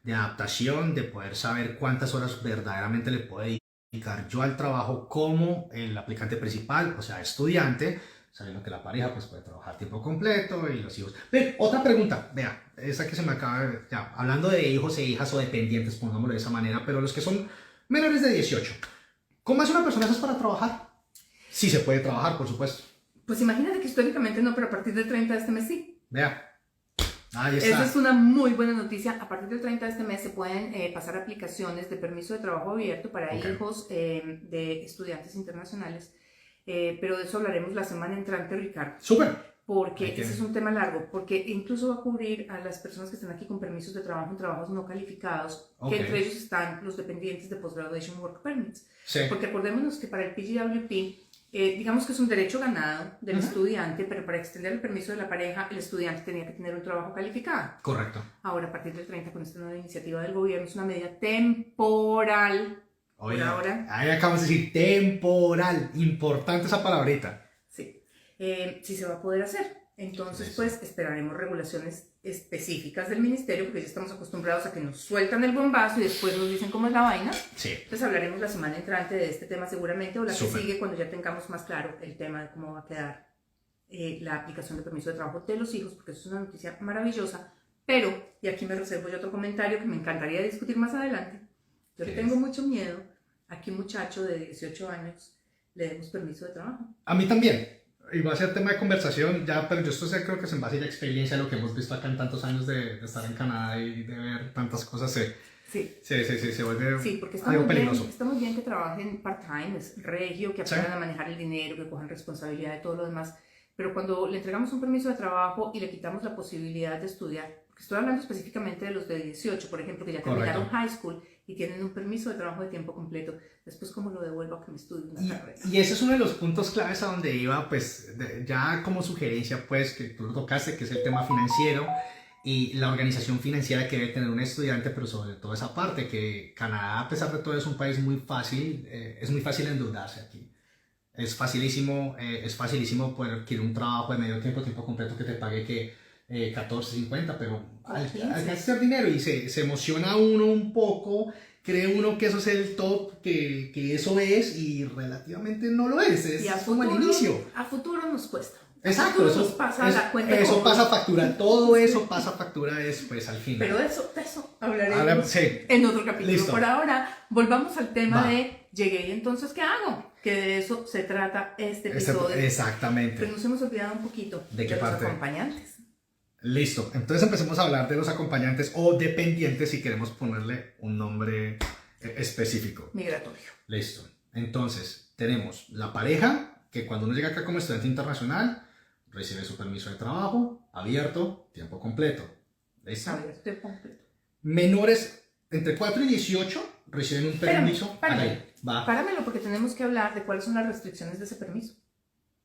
de adaptación, de poder saber cuántas horas verdaderamente le puedo dedicar yo al trabajo como el aplicante principal, o sea, estudiante, sabiendo que la pareja pues puede trabajar tiempo completo y los hijos. Ven, otra pregunta, vea, esa que se me acaba de, ya, hablando de hijos e hijas o dependientes, pongámoslo de esa manera, pero los que son menores de 18, ¿cómo hace una persona esas para trabajar? Sí se puede trabajar, por supuesto. Pues imagínate que históricamente no, pero a partir del 30 de este mes sí. Vea, ahí está. Esa es una muy buena noticia. A partir del 30 de este mes se pueden pasar aplicaciones de permiso de trabajo abierto para Ok. hijos de estudiantes internacionales. Pero de eso hablaremos la semana entrante, Ricardo. Súper. porque ese es un tema largo, porque incluso va a cubrir a las personas que están aquí con permisos de trabajo en trabajos no calificados, que entre ellos están los dependientes de Post-Graduation Work Permits. Sí. Porque acordémonos que para el PGWP, digamos que es un derecho ganado del estudiante, pero para extender el permiso de la pareja, el estudiante tenía que tener un trabajo calificado. Correcto. Ahora, a partir del 30, con esta nueva iniciativa del gobierno, es una medida temporal. Oye, por ahora. ahí acabamos de decir temporal. Importante esa palabrita. Sí. Sí se va a poder hacer. Entonces, pues, esperaremos regulaciones específicas del ministerio, porque ya estamos acostumbrados a que nos sueltan el bombazo y después nos dicen cómo es la vaina. Sí. Entonces hablaremos la semana entrante de este tema seguramente, o la Súper. que sigue, cuando ya tengamos más claro el tema de cómo va a quedar la aplicación de permiso de trabajo de los hijos, porque eso es una noticia maravillosa. Pero, y aquí me reservo yo otro comentario que me encantaría discutir más adelante, yo le tengo mucho miedo a que un muchacho de 18 años le demos permiso de trabajo. A mí también. Y va a ser tema de conversación ya, pero yo esto creo que es en base a la experiencia, lo que hemos visto acá en tantos años de estar en Canadá y de ver tantas cosas, Sí. se vuelve Sí, porque algo peligroso. estamos bien que trabajen part-time, es regio, que aprendan a manejar el dinero, que cojan responsabilidad de todo lo demás, pero cuando le entregamos un permiso de trabajo y le quitamos la posibilidad de estudiar, porque estoy hablando específicamente de los de 18, por ejemplo, que ya terminaron high school y tienen un permiso de trabajo de tiempo completo, después cómo lo devuelvo a que me estudie una carrera. Y ese es uno de los puntos claves a donde iba, pues, ya como sugerencia, pues, que tú lo tocaste, que es el tema financiero y la organización financiera que debe tener un estudiante, pero sobre todo esa parte, que Canadá, a pesar de todo, es un país muy fácil, es muy fácil endeudarse aquí. Es facilísimo poder adquirir un trabajo de medio tiempo, tiempo completo, que te pague que 14.50, pero al gastar dinero y se emociona uno un poco, cree uno que eso es el top, que eso es, y relativamente no lo es, y a como futuro, el inicio. A futuro nos cuesta. Exacto, eso nos pasa la cuenta. Eso pasa factura, todo eso pasa factura después al final. Pero de eso hablaremos sí. en otro capítulo. Listo. Por ahora, volvamos al tema de llegué y entonces ¿qué hago? Que de eso se trata este episodio. Exactamente. Pero nos hemos olvidado un poquito ¿De qué los parte? acompañantes. Listo, entonces empecemos a hablar de los acompañantes o dependientes, si queremos ponerle un nombre específico. Migratorio. Listo, entonces tenemos la pareja, que cuando uno llega acá como estudiante internacional, recibe su permiso de trabajo, abierto, tiempo completo. ¿Listo? Abierto, completo. Menores entre 4 y 18 reciben un permiso. Páramelo, porque tenemos que hablar de cuáles son las restricciones de ese permiso.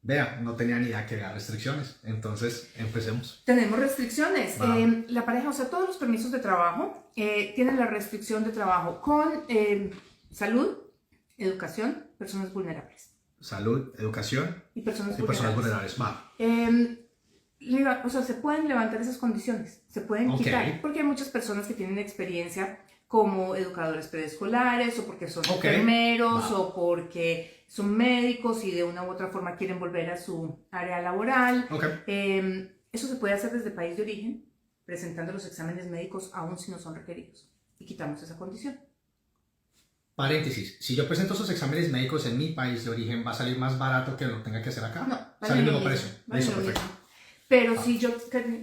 Vea, no tenía ni idea que había restricciones, entonces empecemos. Tenemos restricciones. La pareja, o sea, todos los permisos de trabajo tienen la restricción de trabajo con salud, educación, personas vulnerables. Salud, educación y personas vulnerables. O sea, se pueden levantar esas condiciones, se pueden quitar, porque hay muchas personas que tienen experiencia como educadores preescolares, o porque son enfermeros, o porque son médicos y de una u otra forma quieren volver a su área laboral. Eso se puede hacer desde el país de origen, presentando los exámenes médicos aun si no son requeridos, y quitamos esa condición. Paréntesis, si yo presento esos exámenes médicos en mi país de origen, ¿va a salir más barato que lo tenga que hacer acá? No, sale el mismo precio. Listo, perfecto. Pero si yo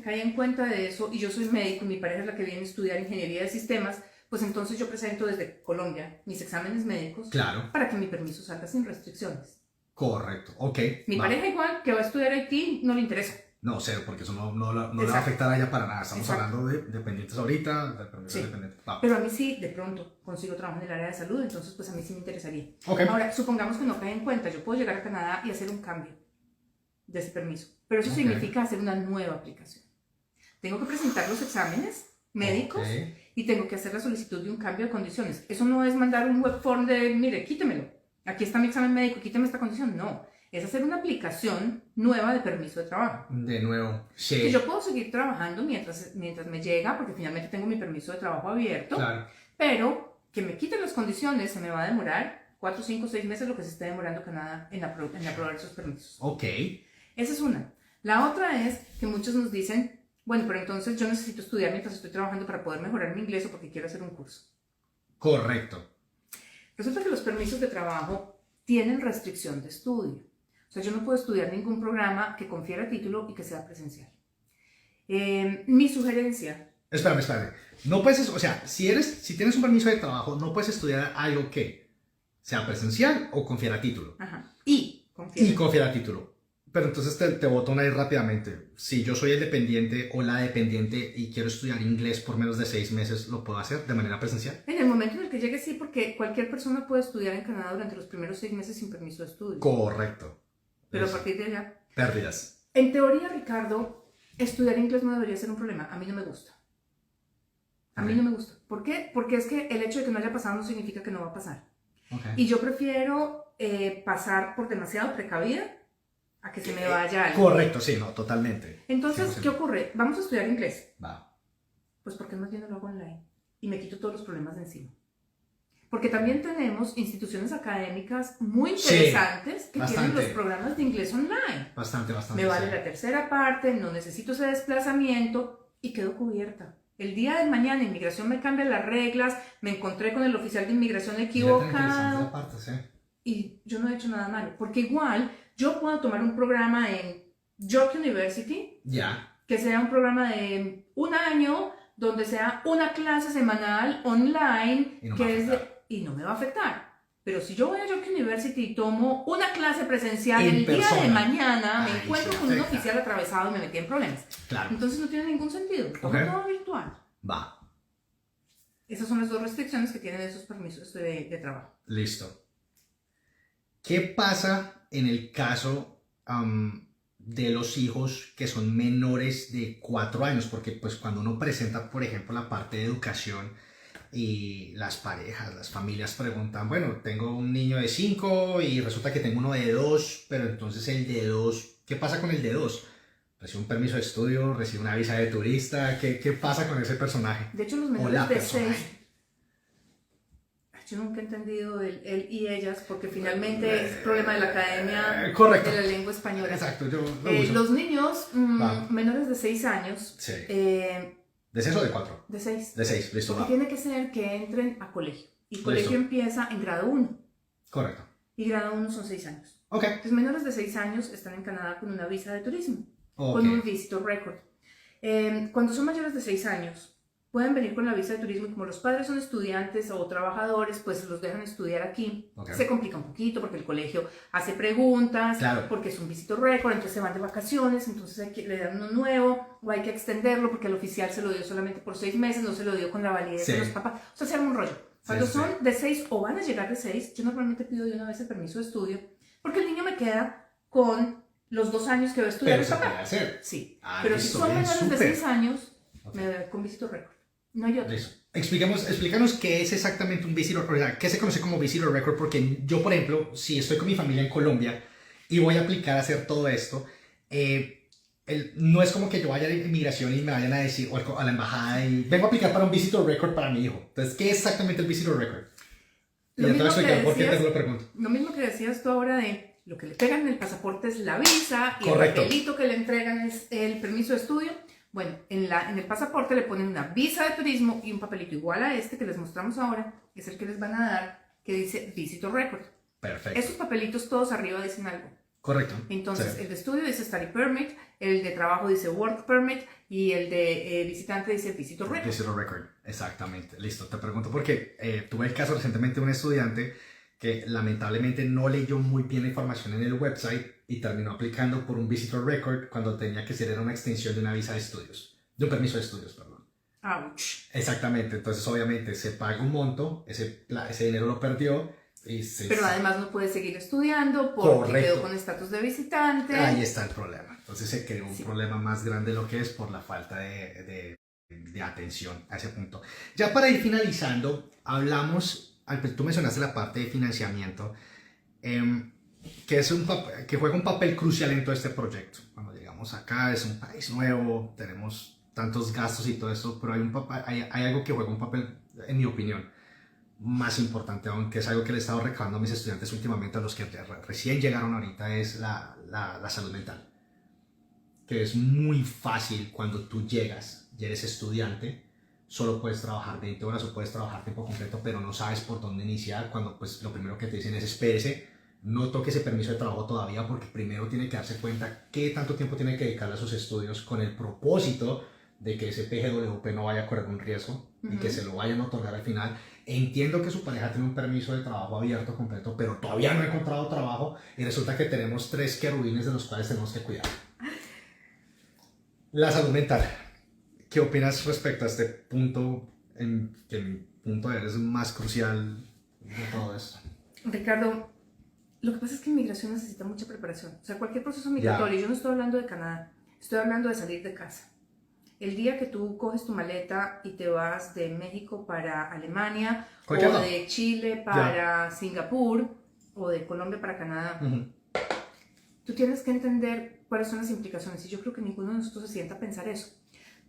caí en cuenta de eso y yo soy médico y mi pareja es la que viene a estudiar ingeniería de sistemas, pues entonces yo presento desde Colombia mis exámenes médicos para que mi permiso salga sin restricciones. Correcto, ok. Mi pareja igual, que va a estudiar IT, no le interesa. No, cero, porque eso no le va a afectar a ella para nada. Estamos hablando de dependientes ahorita, del permiso dependiente. Pero a mí sí, de pronto, consigo trabajo en el área de salud, entonces pues a mí sí me interesaría. Ahora, supongamos que no cae en cuenta, yo puedo llegar a Canadá y hacer un cambio de ese permiso, pero eso significa hacer una nueva aplicación. Tengo que presentar los exámenes médicos y tengo que hacer la solicitud de un cambio de condiciones. Eso no es mandar un web form de, mire, quítemelo, aquí está mi examen médico, quíteme esta condición. No, es hacer una aplicación nueva de permiso de trabajo. De nuevo, sí. Que yo puedo seguir trabajando mientras me llega, porque finalmente tengo mi permiso de trabajo abierto, pero que me quiten las condiciones se me va a demorar 4, 5, 6 meses, lo que se esté demorando Canadá en aprobar esos permisos. Esa es una. La otra es que muchos nos dicen, bueno, pero entonces yo necesito estudiar mientras estoy trabajando para poder mejorar mi inglés o porque quiero hacer un curso. Correcto. Resulta que los permisos de trabajo tienen restricción de estudio. O sea, yo no puedo estudiar ningún programa que confiera título y que sea presencial. Mi sugerencia... Espérame. No puedes, o sea, si tienes un permiso de trabajo, no puedes estudiar algo que sea presencial o confiera título. Y confiera título. Pero entonces te boto una ahí rápidamente. Si yo soy el dependiente o la dependiente y quiero estudiar inglés por menos de 6 meses, ¿lo puedo hacer de manera presencial? En el momento en el que llegue, sí, porque cualquier persona puede estudiar en Canadá durante los primeros 6 meses sin permiso de estudio. Correcto. Pero a Eso. partir de allá. Pérdidas. En teoría, Ricardo, estudiar inglés no debería ser un problema. A mí no me gusta. A mí no me gusta. ¿Por qué? Porque es que el hecho de que no haya pasado no significa que no va a pasar. Okay. Y yo prefiero pasar por demasiado precavida a que se me vaya algo. Correcto, sí, no, totalmente. Entonces, 100%. ¿qué ocurre? Vamos a estudiar inglés. Va. Pues porque más bien no lo hago online y me quito todos los problemas de encima. Porque también tenemos instituciones académicas muy interesantes que bastante. tienen los programas de inglés online. Bastante. Me vale sí. la tercera parte, no necesito ese desplazamiento y quedo cubierta. El día de mañana inmigración me cambia las reglas, me encontré con el oficial de inmigración Mira tan interesante equivocado esa parte, sí. y yo no he hecho nada malo. Porque igual yo puedo tomar un programa en York University, Ya. que sea un programa de un año, donde sea una clase semanal online, Y no me que va a es afectar. y no me va a afectar. Pero si yo voy a York University y tomo una clase presencial En el día de persona. mañana, me Ahí encuentro sí con un afecta. oficial atravesado y me metí en problemas. Claro. Entonces no tiene ningún sentido. Tomo Ok. todo virtual. Va. Esas son las dos restricciones que tienen esos permisos de trabajo. Listo. ¿Qué pasa en el caso de los hijos que son menores de 4 años? Porque pues cuando uno presenta, por ejemplo, la parte de educación y las parejas, las familias preguntan, bueno, tengo un niño de 5 y resulta que tengo uno de 2, pero entonces el de 2, ¿qué pasa con el de 2? ¿Recibe un permiso de estudio? ¿Recibe una visa de turista? ¿Qué pasa con ese personaje? De hecho, los O la menores de persona. 6, yo nunca he entendido él y ellas, porque finalmente es problema de la Academia Correcto. de la Lengua Española. Exacto, yo lo uso. Los niños Va. menores de 6 años, Sí. de ¿De 6 o de 4? 6, De 6, listo, porque va. tiene que ser que entren a colegio. Y colegio Listo. empieza en grado 1, Correcto. y grado 1 son 6 años. Ok. Entonces, menores de 6 años están en Canadá con una visa de turismo, Ok. con un visitor record. Cuando son mayores de 6 años, pueden venir con la visa de turismo y como los padres son estudiantes o trabajadores, pues los dejan estudiar aquí. Ok. Se complica un poquito porque el colegio hace preguntas, Claro. porque es un visitor récord, entonces se van de vacaciones, entonces le dan uno nuevo o hay que extenderlo porque el oficial se lo dio solamente por 6 meses, no se lo dio con la validez Sí. de los papás. O sea, se arma un rollo. Cuando sí, son sí. de 6 o van a llegar de 6, yo normalmente pido de una vez el permiso de estudio porque el niño me queda con los 2 años que va a estudiar Pero el se papá. puede hacer. Sí, Ah, pero si listo, son bien, menores de súper. 6 años, Ok. me voy con visitor récord. No hay otro. Listo. Explícanos qué es exactamente un visitor, o sea, qué se conoce como visitor record, porque yo, por ejemplo, si estoy con mi familia en Colombia y voy a aplicar a hacer todo esto, no es como que yo vaya a inmigración y me vayan a decir, o a la embajada y vengo a aplicar para un visitor record para mi hijo. Entonces, ¿qué es exactamente el visitor record? Y Lo ya te voy a mismo que explicar por qué decías- te lo pregunto. Lo mismo que decías tú ahora de lo que le pegan en el pasaporte es la visa y Correcto. el papelito que le entregan es el permiso de estudio. Bueno, en el pasaporte le ponen una visa de turismo y un papelito igual a este que les mostramos ahora, que es el que les van a dar, que dice Visitor Record. Perfecto. Esos papelitos todos arriba dicen algo. Correcto. Entonces, Sí. el de estudio dice Study Permit, el de trabajo dice Work Permit y el de visitante dice Visitor Record. Visitor record, exactamente. Listo, te pregunto porque tuve el caso recientemente de un estudiante que lamentablemente no leyó muy bien la información en el website y terminó aplicando por un visitor record cuando tenía que ser era una extensión de una visa de estudios, de un permiso de estudios, perdón. Ouch. Exactamente, entonces obviamente se paga un monto, ese dinero lo perdió y se... Pero además no puede seguir estudiando porque Correcto. quedó con estatus de visitante. Ahí está el problema. Entonces se creó un Sí. problema más grande de lo que es por la falta de atención a ese punto. Ya para ir finalizando, hablamos, tú mencionaste la parte de financiamiento, que, que juega un papel crucial en todo este proyecto. Cuando llegamos acá, es un país nuevo, tenemos tantos gastos y todo eso, pero hay algo que juega un papel, en mi opinión, más importante aún, que es algo que le he estado recabando a mis estudiantes últimamente, a los que recién llegaron ahorita, es la salud mental. Que es muy fácil cuando tú llegas y eres estudiante, solo puedes trabajar 20 horas o puedes trabajar tiempo completo, pero no sabes por dónde iniciar, cuando pues lo primero que te dicen es espérese, no toque ese permiso de trabajo todavía, porque primero tiene que darse cuenta qué tanto tiempo tiene que dedicarle a sus estudios con el propósito de que ese PGWP no vaya a correr un riesgo y que se lo vayan a otorgar al final. Entiendo que su pareja tiene un permiso de trabajo abierto completo, pero todavía no ha encontrado trabajo y resulta que tenemos 3 querubines de los cuales tenemos que cuidar. La salud mental. ¿Qué opinas respecto a este punto, que mi punto de ver es más crucial de todo esto? Ricardo, lo que pasa es que inmigración necesita mucha preparación. O sea, cualquier proceso migratorio, yo no estoy hablando de Canadá, estoy hablando de salir de casa. El día que tú coges tu maleta y te vas de México para Alemania, o de Chile para Singapur, o de Colombia para Canadá, tú tienes que entender cuáles son las implicaciones. Y yo creo que ninguno de nosotros se sienta a pensar eso.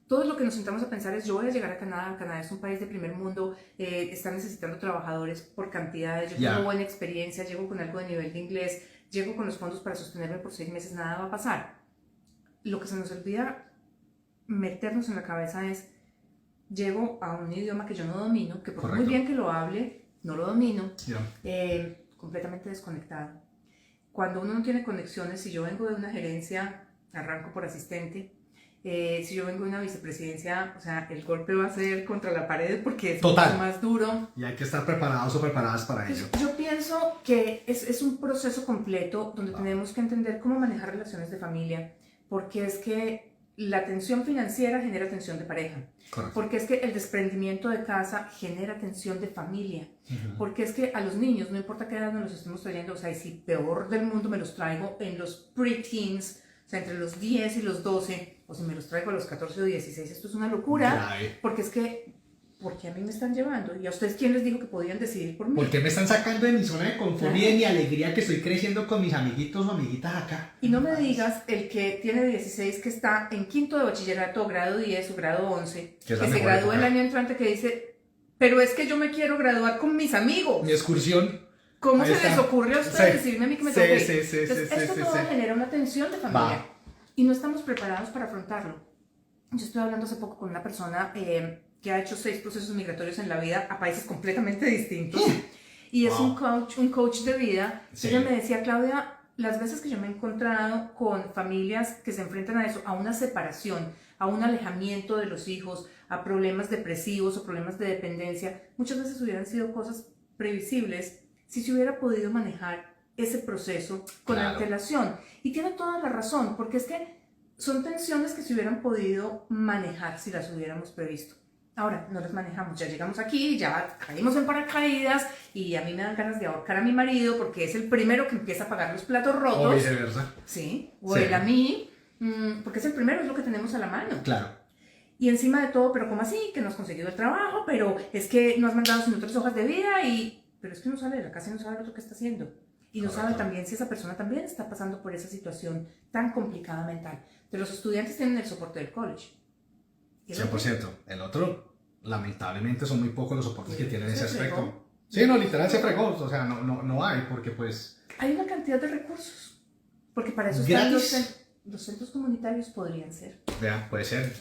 Todo lo que nos sentamos a pensar es, yo voy a llegar a Canadá. Canadá es un país de primer mundo, está necesitando trabajadores por cantidades, yo tengo buena experiencia, llego con algo de nivel de inglés, llego con los fondos para sostenerme por 6 meses, nada va a pasar. Lo que se nos olvida meternos en la cabeza es, llego a un idioma que yo no domino, que por muy bien que lo hable, no lo domino, completamente desconectado. Cuando uno no tiene conexiones, si yo vengo de una gerencia, arranco por asistente, si yo vengo de una vicepresidencia, o sea, el golpe va a ser contra la pared porque es mucho más duro. Y hay que estar preparados o preparadas para ello. Yo pienso que es un proceso completo donde tenemos que entender cómo manejar relaciones de familia, porque es que la tensión financiera genera tensión de pareja. Correcto. Porque es que el desprendimiento de casa genera tensión de familia. Porque es que a los niños, no importa qué edad nos los estemos trayendo, o sea, y si peor del mundo me los traigo en los pre-teens, o sea, entre los 10 y los 12, o si me los traigo a los 14 o 16, esto es una locura. Porque es que, ¿por qué a mí me están llevando? ¿Y a ustedes quién les dijo que podían decidir por mí? ¿Por qué me están sacando de mi zona de confort y de mi alegría que estoy creciendo con mis amiguitos o amiguitas acá? Y no me digas el que tiene 16, que está en quinto de bachillerato, grado 10 o grado 11, que se gradúa el año entrante, que dice, pero es que yo me quiero graduar con mis amigos. Mi excursión. ¿Cómo se les ocurre a ustedes decirme a mí que me tengo que ir? Entonces, esto todo genera una tensión de familia y no estamos preparados para afrontarlo. Yo estoy hablando hace poco con una persona que ha hecho 6 procesos migratorios en la vida a países completamente distintos y es un coach de vida. Ella me decía, Claudia, las veces que yo me he encontrado con familias que se enfrentan a eso, a una separación, a un alejamiento de los hijos, a problemas depresivos o problemas de dependencia, muchas veces hubieran sido cosas previsibles si se hubiera podido manejar ese proceso con antelación. Y tiene toda la razón, porque es que son tensiones que se hubieran podido manejar si las hubiéramos previsto. Ahora, no las manejamos, ya llegamos aquí, ya caímos en paracaídas y a mí me dan ganas de ahorcar a mi marido porque es el primero que empieza a pagar los platos rotos. O viceversa. Sí, o él a mí, porque es el primero, es lo que tenemos a la mano. Claro. Y encima de todo, pero ¿cómo así? Que no has conseguido el trabajo, pero es que no has mandado sin otras hojas de vida pero es que uno sale de la casa y no sabe lo otro que está haciendo. Y no sabe también si esa persona también está pasando por esa situación tan complicada mental. De los estudiantes tienen el soporte del college. 100%. El otro, lamentablemente, son muy pocos los soportes que tienen ese aspecto. Sí, no, literal se fregó. O sea, no hay, porque pues... Hay una cantidad de recursos. Porque para eso están los centros comunitarios, podrían ser. Vea, puede ser.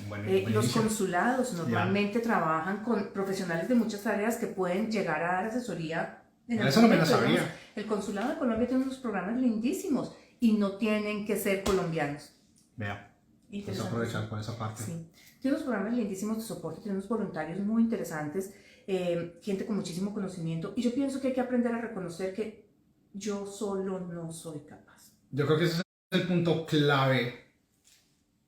Los consulados normalmente trabajan con profesionales de muchas áreas que pueden llegar a dar asesoría. Eso no me lo sabía. El consulado de Colombia tiene unos programas lindísimos y no tienen que ser colombianos. Vea, vamos a aprovechar por esa parte. Sí. Tiene unos programas lindísimos de soporte, tiene unos voluntarios muy interesantes, gente con muchísimo conocimiento. Y yo pienso que hay que aprender a reconocer que yo solo no soy capaz. Yo creo que ese es el punto clave.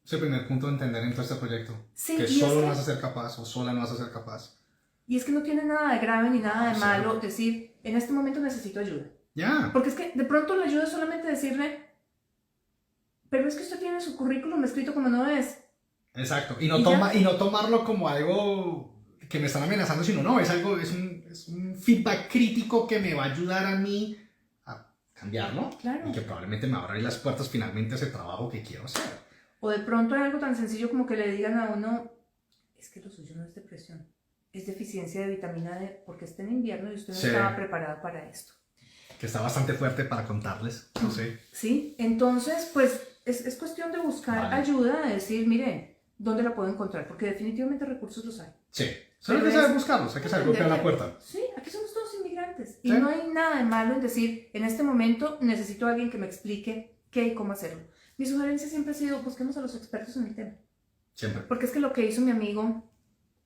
Es el primer punto de entender en todo este proyecto. Sí, que solo no vas a ser capaz o sola no vas a ser capaz. Y es que no tiene nada de grave ni nada de malo decir, en este momento necesito ayuda. Porque es que de pronto la ayuda es solamente decirle, pero es que usted tiene su currículum escrito como no es. Exacto. Y no tomarlo como algo que me están amenazando, sino no, es un feedback crítico que me va a ayudar a mí a cambiarlo. Claro. Y que probablemente me va a abrir las puertas finalmente a ese trabajo que quiero hacer. O de pronto hay algo tan sencillo como que le digan a uno, es que lo suyo no es depresión, es deficiencia de vitamina D porque está en invierno y usted no estaba preparado para esto. Que está bastante fuerte para contarles, no sé. Sí, entonces pues es cuestión de buscar ayuda, de decir, miren, ¿dónde la puedo encontrar? Porque definitivamente recursos los hay. Sí, solo hay que saber buscarlos, hay que saber golpear la puerta. Sí, aquí somos todos inmigrantes y no hay nada de malo en decir, en este momento necesito a alguien que me explique qué y cómo hacerlo. Mi sugerencia siempre ha sido, busquemos a los expertos en el tema. Siempre. Porque es que lo que hizo mi amigo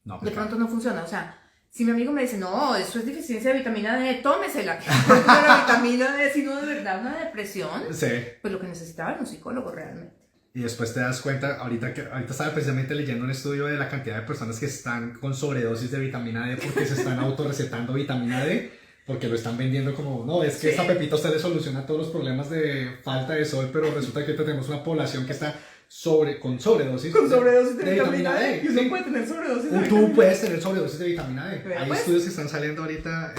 No, de pronto no funciona. O sea, si mi amigo me dice, no, eso es deficiencia de vitamina D, tómesela. Pues no la vitamina D, sino de verdad una depresión. Sí. Pues lo que necesitaba era un psicólogo realmente. Y después te das cuenta, ahorita estaba precisamente leyendo un estudio de la cantidad de personas que están con sobredosis de vitamina D porque se están autorrecetando vitamina D, porque lo están vendiendo como, no, es que esta pepita usted le soluciona todos los problemas de falta de sol, pero resulta que ahorita tenemos una población que está con sobredosis. Con sobredosis de vitamina D. Y uno sí. puede tener sobredosis de Tú vitamina D. puedes tener sobredosis de vitamina D. Vea, Hay pues. estudios que están saliendo ahorita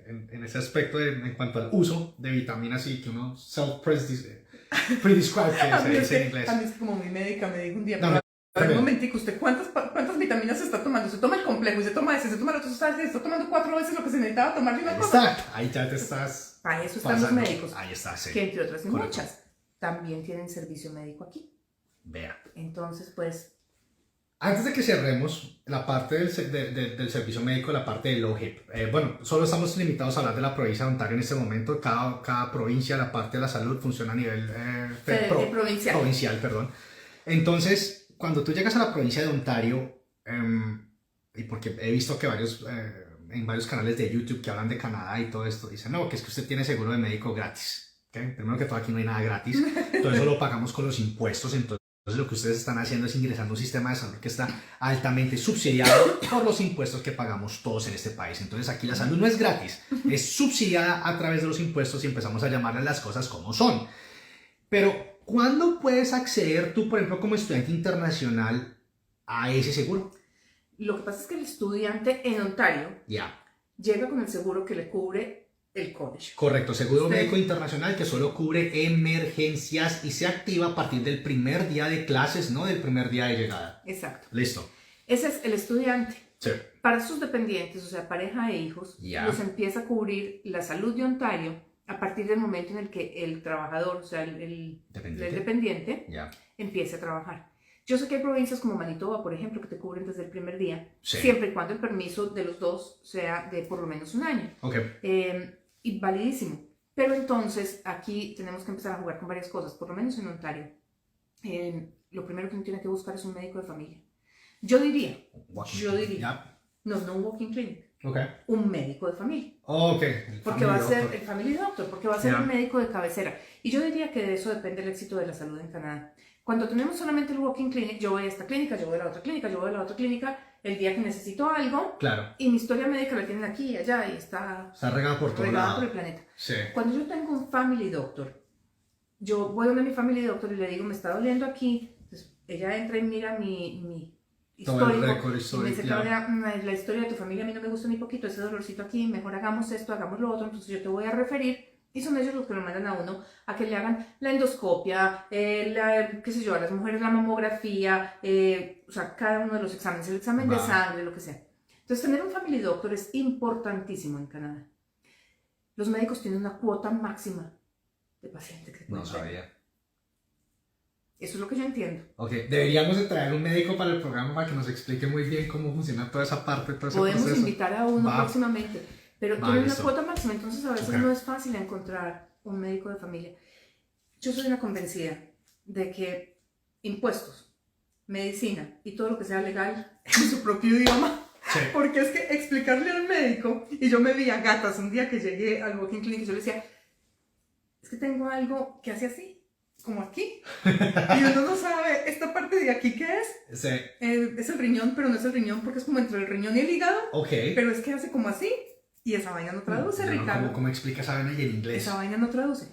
en ese aspecto en cuanto al uso de vitaminas y que uno self-prescribe, que se dice en inglés. A mí es como mi médica me dijo un día, No, pero a ver, también. un momentico, ¿usted cuántas vitaminas se está tomando? Se toma el complejo y se toma ese, se toma el otro, se está tomando 4 veces lo que se necesitaba tomar de una Ahí cosa. está, ahí ya te estás Para eso están pasando. los médicos, Ahí está, sí. que entre otras y Correcto. muchas, también tienen servicio médico aquí. Vea. Entonces, pues, Antes de que cerremos la parte del servicio médico, la parte del OHIP, bueno, solo estamos limitados a hablar de la provincia de Ontario en este momento. Cada provincia, la parte de la salud funciona a nivel provincial. provincial, perdón. Entonces, cuando tú llegas a la provincia de Ontario, y porque he visto que en varios canales de YouTube que hablan de Canadá y todo esto, dicen, no, que es que usted tiene seguro de médico gratis. ¿Okay? Primero que todo, aquí no hay nada gratis. Todo eso lo pagamos con los impuestos. Entonces, lo que ustedes están haciendo es ingresando a un sistema de salud que está altamente subsidiado por los impuestos que pagamos todos en este país. Entonces, aquí la salud no es gratis, es subsidiada a través de los impuestos y empezamos a llamarle las cosas como son. Pero, ¿cuándo puedes acceder tú, por ejemplo, como estudiante internacional a ese seguro? Lo que pasa es que el estudiante en Ontario Ya. llega con el seguro que le cubre el college. Correcto, seguro Usted- médico internacional que solo cubre emergencias y se activa a partir del primer día de clases, no del primer día de llegada. Exacto. Listo. Ese es el estudiante. Sí. Para sus dependientes, o sea, pareja e hijos, Ya. los empieza a cubrir la salud de Ontario a partir del momento en el que el trabajador, o sea, el dependiente, Ya. empiece a trabajar. Yo sé que hay provincias como Manitoba, por ejemplo, que te cubren desde el primer día, Sí. siempre y cuando el permiso de los dos sea de por lo menos un año. Ok. Y validísimo. Pero entonces aquí tenemos que empezar a jugar con varias cosas, por lo menos en Ontario. Lo primero que uno tiene que buscar es un médico de familia. Yo diría, Ya. no un walking clinic, Ok. un médico de familia. Ok. Porque va a ser el family doctor, porque va a ser Ya. el médico de cabecera. Y yo diría que de eso depende el éxito de la salud en Canadá. Cuando tenemos solamente el walking clinic, yo voy a esta clínica, yo voy a la otra clínica, yo voy a la otra clínica, el día que necesito algo, Claro. y mi historia médica la tienen aquí y allá, y está Está regada por todo regada por lado. el planeta. Sí. Cuando yo tengo un family doctor, yo voy donde mi family doctor y le digo, me está doliendo aquí. Entonces, ella entra y mira mi Todo el histórico récord y me histórico. dice, Ya. Claudia, la historia de tu familia a mí no me gusta ni poquito, ese dolorcito aquí, mejor hagamos esto, hagamos lo otro, entonces yo te voy a referir. Y son ellos los que lo mandan a uno a que le hagan la endoscopia, qué sé yo, a las mujeres la mamografía, o sea, cada uno de los exámenes, el examen de Va. sangre, lo que sea. Entonces, tener un family doctor es importantísimo en Canadá. Los médicos tienen una cuota máxima de pacientes que No pueden tener. sabía. Eso es lo que yo entiendo. Ok. Deberíamos de traer un médico para el programa para que nos explique muy bien cómo funciona toda esa parte, todo ese Podemos proceso. invitar a uno Va. próximamente, pero Va, tienen una listo. cuota máxima, entonces a veces Ok. no es fácil encontrar un médico de familia. Yo soy una convencida de que impuestos, medicina y todo lo que sea legal en su propio idioma. Sí. Porque es que explicarle al médico, y yo me vi a gatas un día que llegué al walking clinic y yo le decía, es que tengo algo que hace así, como aquí, y uno no sabe esta parte de aquí qué es. Sí. Es el riñón, pero no es el riñón porque es como entre el riñón y el hígado, Ok. pero es que hace como así, y esa vaina no traduce, Yo no, Ricardo. ¿Cómo explica esa vaina y en inglés? Esa vaina no traduce.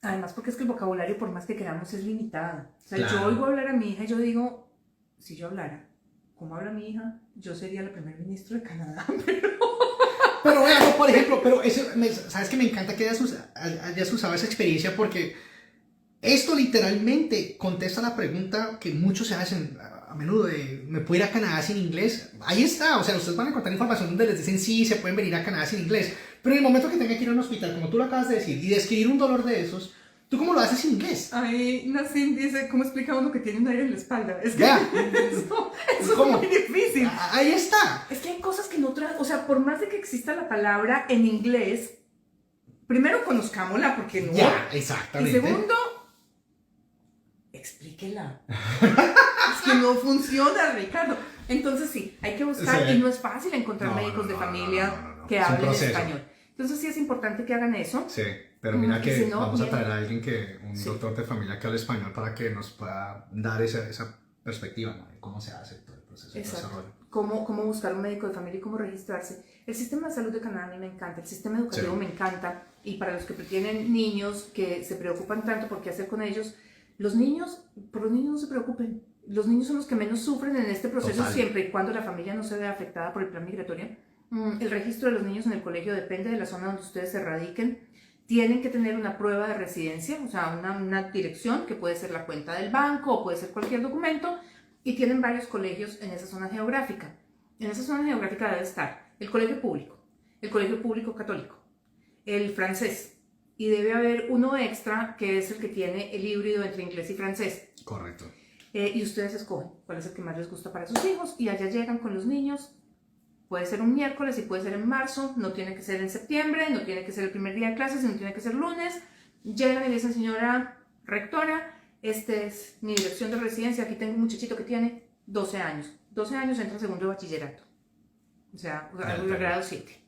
Además, porque es que el vocabulario, por más que queramos, es limitado. O sea, Claro. yo oigo hablar a mi hija y yo digo, si yo hablara como habla mi hija, yo sería la primer ministro de Canadá. Pero bueno, por ejemplo, pero eso, sabes que me encanta que hayas usado esa experiencia porque esto literalmente contesta la pregunta que muchos se hacen a menudo de, ¿me puedo ir a Canadá sin inglés? Ahí está, o sea, ustedes van a encontrar información donde les dicen sí, se pueden venir a Canadá sin inglés, pero en el momento que tenga que ir a un hospital, como tú lo acabas de decir, y describir un dolor de esos, ¿tú cómo lo haces sin inglés? Ahí Nassim dice, ¿cómo explica uno que tiene un aire en la espalda? Es que Ya. eso es ¿Cómo? muy difícil. Ahí está. Es que hay cosas que no traen, o sea, por más de que exista la palabra en inglés, primero conozcámosla porque no. Ya, Y exactamente. segundo, explica. explíquela. Es que no funciona, Ricardo. Entonces sí, hay que buscar, y no es fácil encontrar médicos de familia que hablen español. Entonces sí es importante que hagan eso. Sí, pero mira que si no, vamos a traer a alguien un doctor de familia que hable español para que nos pueda dar esa perspectiva, ¿no? De cómo se hace todo el proceso de desarrollo. Cómo buscar un médico de familia y cómo registrarse. El sistema de salud de Canadá a mí me encanta, el sistema educativo me encanta, y para los que tienen niños que se preocupan tanto por qué hacer con ellos, por los niños no se preocupen. Los niños son los que menos sufren en este proceso. Total. Siempre y cuando la familia no se vea afectada por el plan migratorio. El registro de los niños en el colegio depende de la zona donde ustedes se radiquen. Tienen que tener una prueba de residencia, o sea, una dirección, que puede ser la cuenta del banco o puede ser cualquier documento, y tienen varios colegios en esa zona geográfica. En esa zona geográfica debe estar el colegio público católico, el francés, y debe haber uno extra que es el que tiene el híbrido entre inglés y francés. Correcto. Y ustedes escogen cuál es el que más les gusta para sus hijos, y allá llegan con los niños. Puede ser un miércoles y puede ser en marzo, no tiene que ser en septiembre, no tiene que ser el primer día de clases, no tiene que ser lunes. Llegan y le dicen: señora rectora, esta es mi dirección de residencia, aquí tengo un muchachito que tiene 12 años. 12 años entra en segundo de bachillerato, o sea, al grado 7.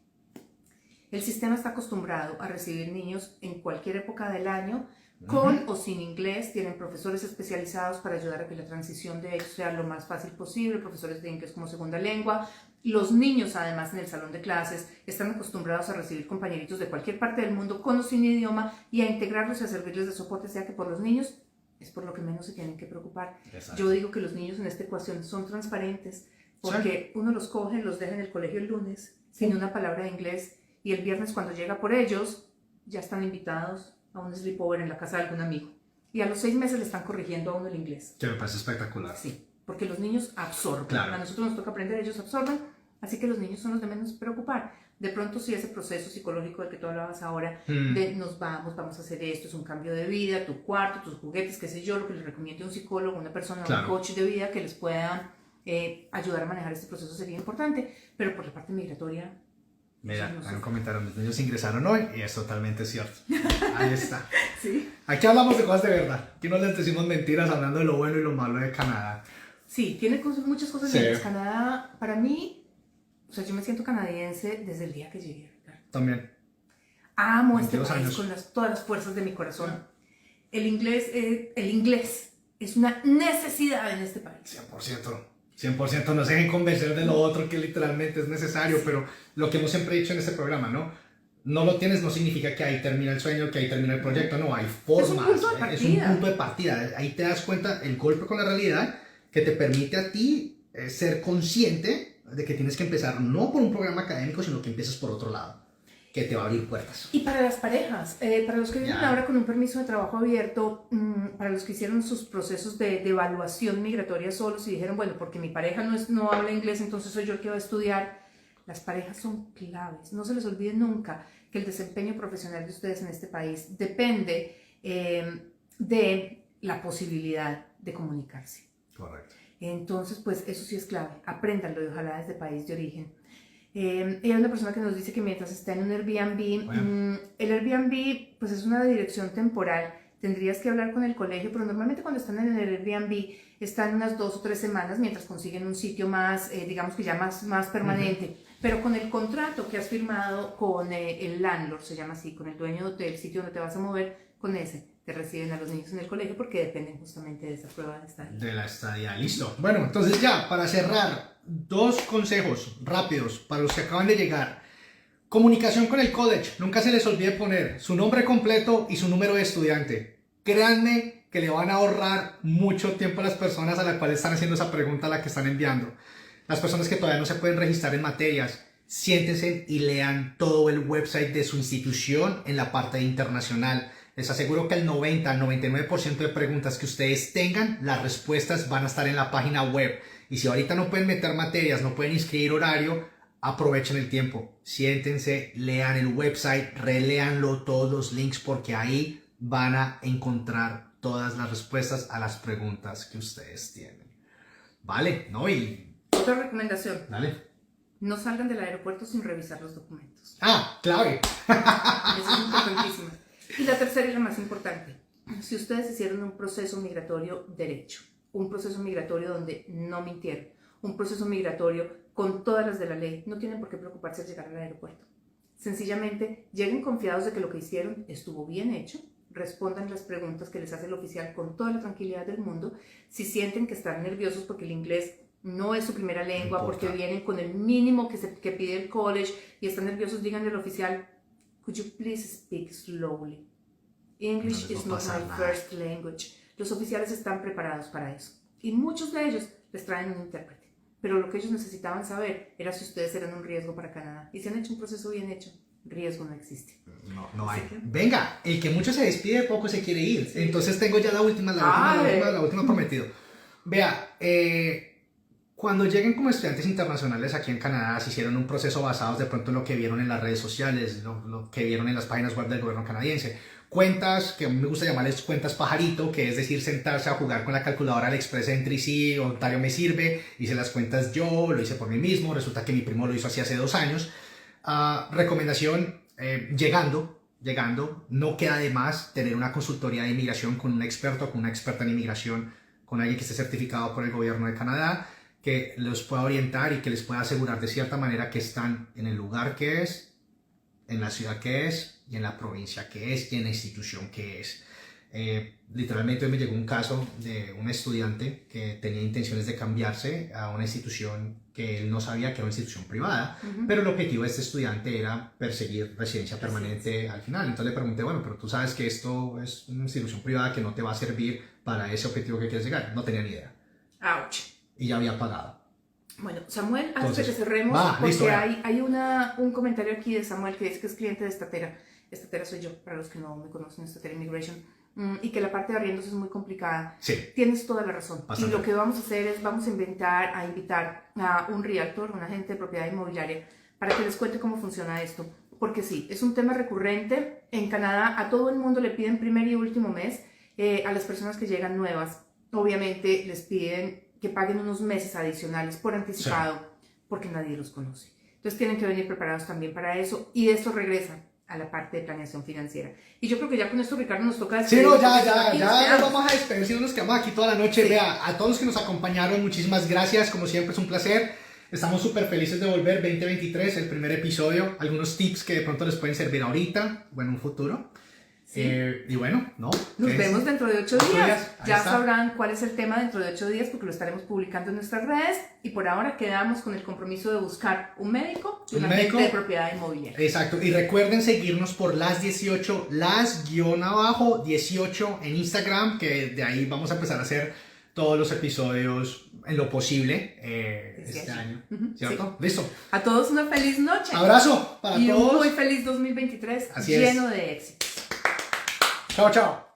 El sistema está acostumbrado a recibir niños en cualquier época del año, con o sin inglés. Tienen profesores especializados para ayudar a que la transición de ellos sea lo más fácil posible, profesores de inglés como segunda lengua. Los niños, además, en el salón de clases están acostumbrados a recibir compañeritos de cualquier parte del mundo con o sin idioma, y a integrarlos y a servirles de soporte, sea que por los niños es por lo que menos se tienen que preocupar. Exacto. Yo digo que los niños en esta ecuación son transparentes, porque uno los coge, los deja en el colegio el lunes sin una palabra de inglés, y el viernes, cuando llega por ellos, ya están invitados a un sleepover en la casa de algún amigo, y a los 6 meses le están corrigiendo a uno el inglés. Que me parece espectacular. Sí, porque los niños absorben. Claro. A nosotros nos toca aprender, ellos absorben, así que los niños son los de menos preocupar. De pronto, sí, ese proceso psicológico del que tú hablabas ahora, de vamos a hacer esto, es un cambio de vida, tu cuarto, tus juguetes, qué sé yo, lo que les recomiende un psicólogo, una persona, un coach de vida que les pueda ayudar a manejar este proceso, sería importante. Pero por la parte migratoria... Mira, hay un comentario: mis niños ingresaron hoy, y es totalmente cierto. Ahí está. Sí. Aquí hablamos de cosas de verdad. Aquí no les decimos mentiras hablando de lo bueno y lo malo de Canadá. Sí, tiene muchas cosas lindas. Canadá, para mí, o sea, yo me siento canadiense desde el día que llegué. También. Amo este país con todas las fuerzas de mi corazón. El inglés es una necesidad en este país. 100%, no se dejen convencer de lo otro, que literalmente es necesario, pero lo que hemos siempre dicho en este programa, no lo tienes, no significa que ahí termina el sueño, que ahí termina el proyecto, no, hay formas, es un punto de partida, ahí te das cuenta el golpe con la realidad que te permite a ti ser consciente de que tienes que empezar no por un programa académico, sino que empiezas por otro lado, que te va a abrir puertas. Y para las parejas, para los que viven ahora con un permiso de trabajo abierto, para los que hicieron sus procesos de evaluación migratoria solos y dijeron: bueno, porque mi pareja no habla inglés, entonces soy yo el que va a estudiar. Las parejas son claves. No se les olvide nunca que el desempeño profesional de ustedes en este país depende de la posibilidad de comunicarse. Correcto. Entonces, pues eso sí es clave. Apréndanlo, y ojalá desde país de origen. Hay una persona que nos dice que mientras está en un Airbnb, el Airbnb pues es una dirección temporal, tendrías que hablar con el colegio, pero normalmente cuando están en el Airbnb están unas 2 o 3 semanas mientras consiguen un sitio más, digamos que ya más permanente. Pero con el contrato que has firmado con el landlord, se llama así, con el dueño del sitio donde te vas a mover, con ese te reciben a los niños en el colegio, porque dependen justamente de esa prueba de estadía. De la estadía, listo. Bueno, entonces ya, para cerrar, 2 consejos rápidos para los que acaban de llegar. Comunicación con el college. Nunca se les olvide poner su nombre completo y su número de estudiante. Créanme que le van a ahorrar mucho tiempo a las personas a las cuales están haciendo esa pregunta, a la que están enviando. Las personas que todavía no se pueden registrar en materias, siéntense y lean todo el website de su institución en la parte internacional. Les aseguro que el 90-99% de preguntas que ustedes tengan, las respuestas van a estar en la página web. Y si ahorita no pueden meter materias, no pueden inscribir horario, aprovechen el tiempo. Siéntense, lean el website, releanlo, todos los links, porque ahí van a encontrar todas las respuestas a las preguntas que ustedes tienen. ¿Vale? ¿No? Y... otra recomendación. Dale. No salgan del aeropuerto sin revisar los documentos. Clave. Eso es importantísimo. Y la tercera y la más importante. si ustedes hicieron un proceso migratorio derecho, un proceso migratorio donde no mintieron, un proceso migratorio con todas las de la ley, no tienen por qué preocuparse al llegar al aeropuerto. Sencillamente lleguen confiados de que lo que hicieron estuvo bien hecho, respondan las preguntas que les hace el oficial con toda la tranquilidad del mundo. Si sienten que están nerviosos porque el inglés no es su primera lengua, porque vienen con el mínimo que pide el college y están nerviosos, díganle al oficial, could you please speak slowly? English is not my first language. Los oficiales están preparados para eso. Y muchos de ellos les traen un intérprete. Pero lo que ellos necesitaban saber era si ustedes eran un riesgo para Canadá. Y si han hecho un proceso bien hecho, riesgo no existe. No hay. Venga, el que mucho se despide, poco se quiere ir. Sí. Entonces tengo ya la última prometido. Vea, cuando lleguen como estudiantes internacionales aquí en Canadá, se hicieron un proceso basado de pronto en lo que vieron en las redes sociales, lo que vieron en las páginas web del gobierno canadiense. Cuentas, que a mí me gusta llamarles cuentas pajarito, que es decir, sentarse a jugar con la calculadora al Express Entry, sí, Ontario me sirve, hice las cuentas yo, lo hice por mí mismo, resulta que mi primo lo hizo así hace 2 años. Recomendación, llegando, no queda de más tener una consultoría de inmigración con un experto, con una experta en inmigración, con alguien que esté certificado por el gobierno de Canadá, que los pueda orientar y que les pueda asegurar de cierta manera que están en el lugar que es, en la ciudad que es, y en la provincia que es, y en la institución que es. Literalmente hoy me llegó un caso de un estudiante que tenía intenciones de cambiarse a una institución que él no sabía que era una institución privada, pero el objetivo de este estudiante era perseguir residencia permanente al final. Entonces le pregunté, bueno, pero tú sabes que esto es una institución privada que no te va a servir para ese objetivo que quieres llegar. No tenía ni idea. Ouch. Y ya había pagado. Bueno, Samuel, antes de que cerremos, porque hay un comentario aquí de Samuel que dice que es cliente de Statera. Statera soy yo, para los que no me conocen, Statera Immigration, y que la parte de arriendos es muy complicada. Sí. Tienes toda la razón. Bastante. Y lo que vamos a hacer es, vamos a invitar a un realtor, un agente de propiedad inmobiliaria, para que les cuente cómo funciona esto. Porque sí, es un tema recurrente. En Canadá a todo el mundo le piden primer y último mes. A las personas que llegan nuevas, obviamente les piden que paguen unos meses adicionales por anticipado, porque nadie los conoce. Entonces tienen que venir preparados también para eso, y esto regresa a la parte de planeación financiera. Y yo creo que ya con esto, Ricardo, nos toca despedir. Sí, no, ya nos vamos a despedir, si no nos quedamos aquí toda la noche. Sí. Vea, a todos los que nos acompañaron, muchísimas gracias, como siempre es un placer. Estamos súper felices de volver, 2023, el primer episodio, algunos tips que de pronto les pueden servir ahorita o en un futuro. Sí. Y bueno, ¿no? Nos vemos dentro de 8 días. Ya sabrán cuál es el tema dentro de 8 días porque lo estaremos publicando en nuestras redes. Y por ahora quedamos con el compromiso de buscar un médico y un agente de propiedad inmobiliaria. Exacto. Y recuerden seguirnos por las18, las_18 en Instagram, que de ahí vamos a empezar a hacer todos los episodios en lo posible este año. ¿Cierto? Sí. Listo. A todos una feliz noche. Abrazo para todos. Y un muy feliz 2023 lleno de éxito. Chao, chao.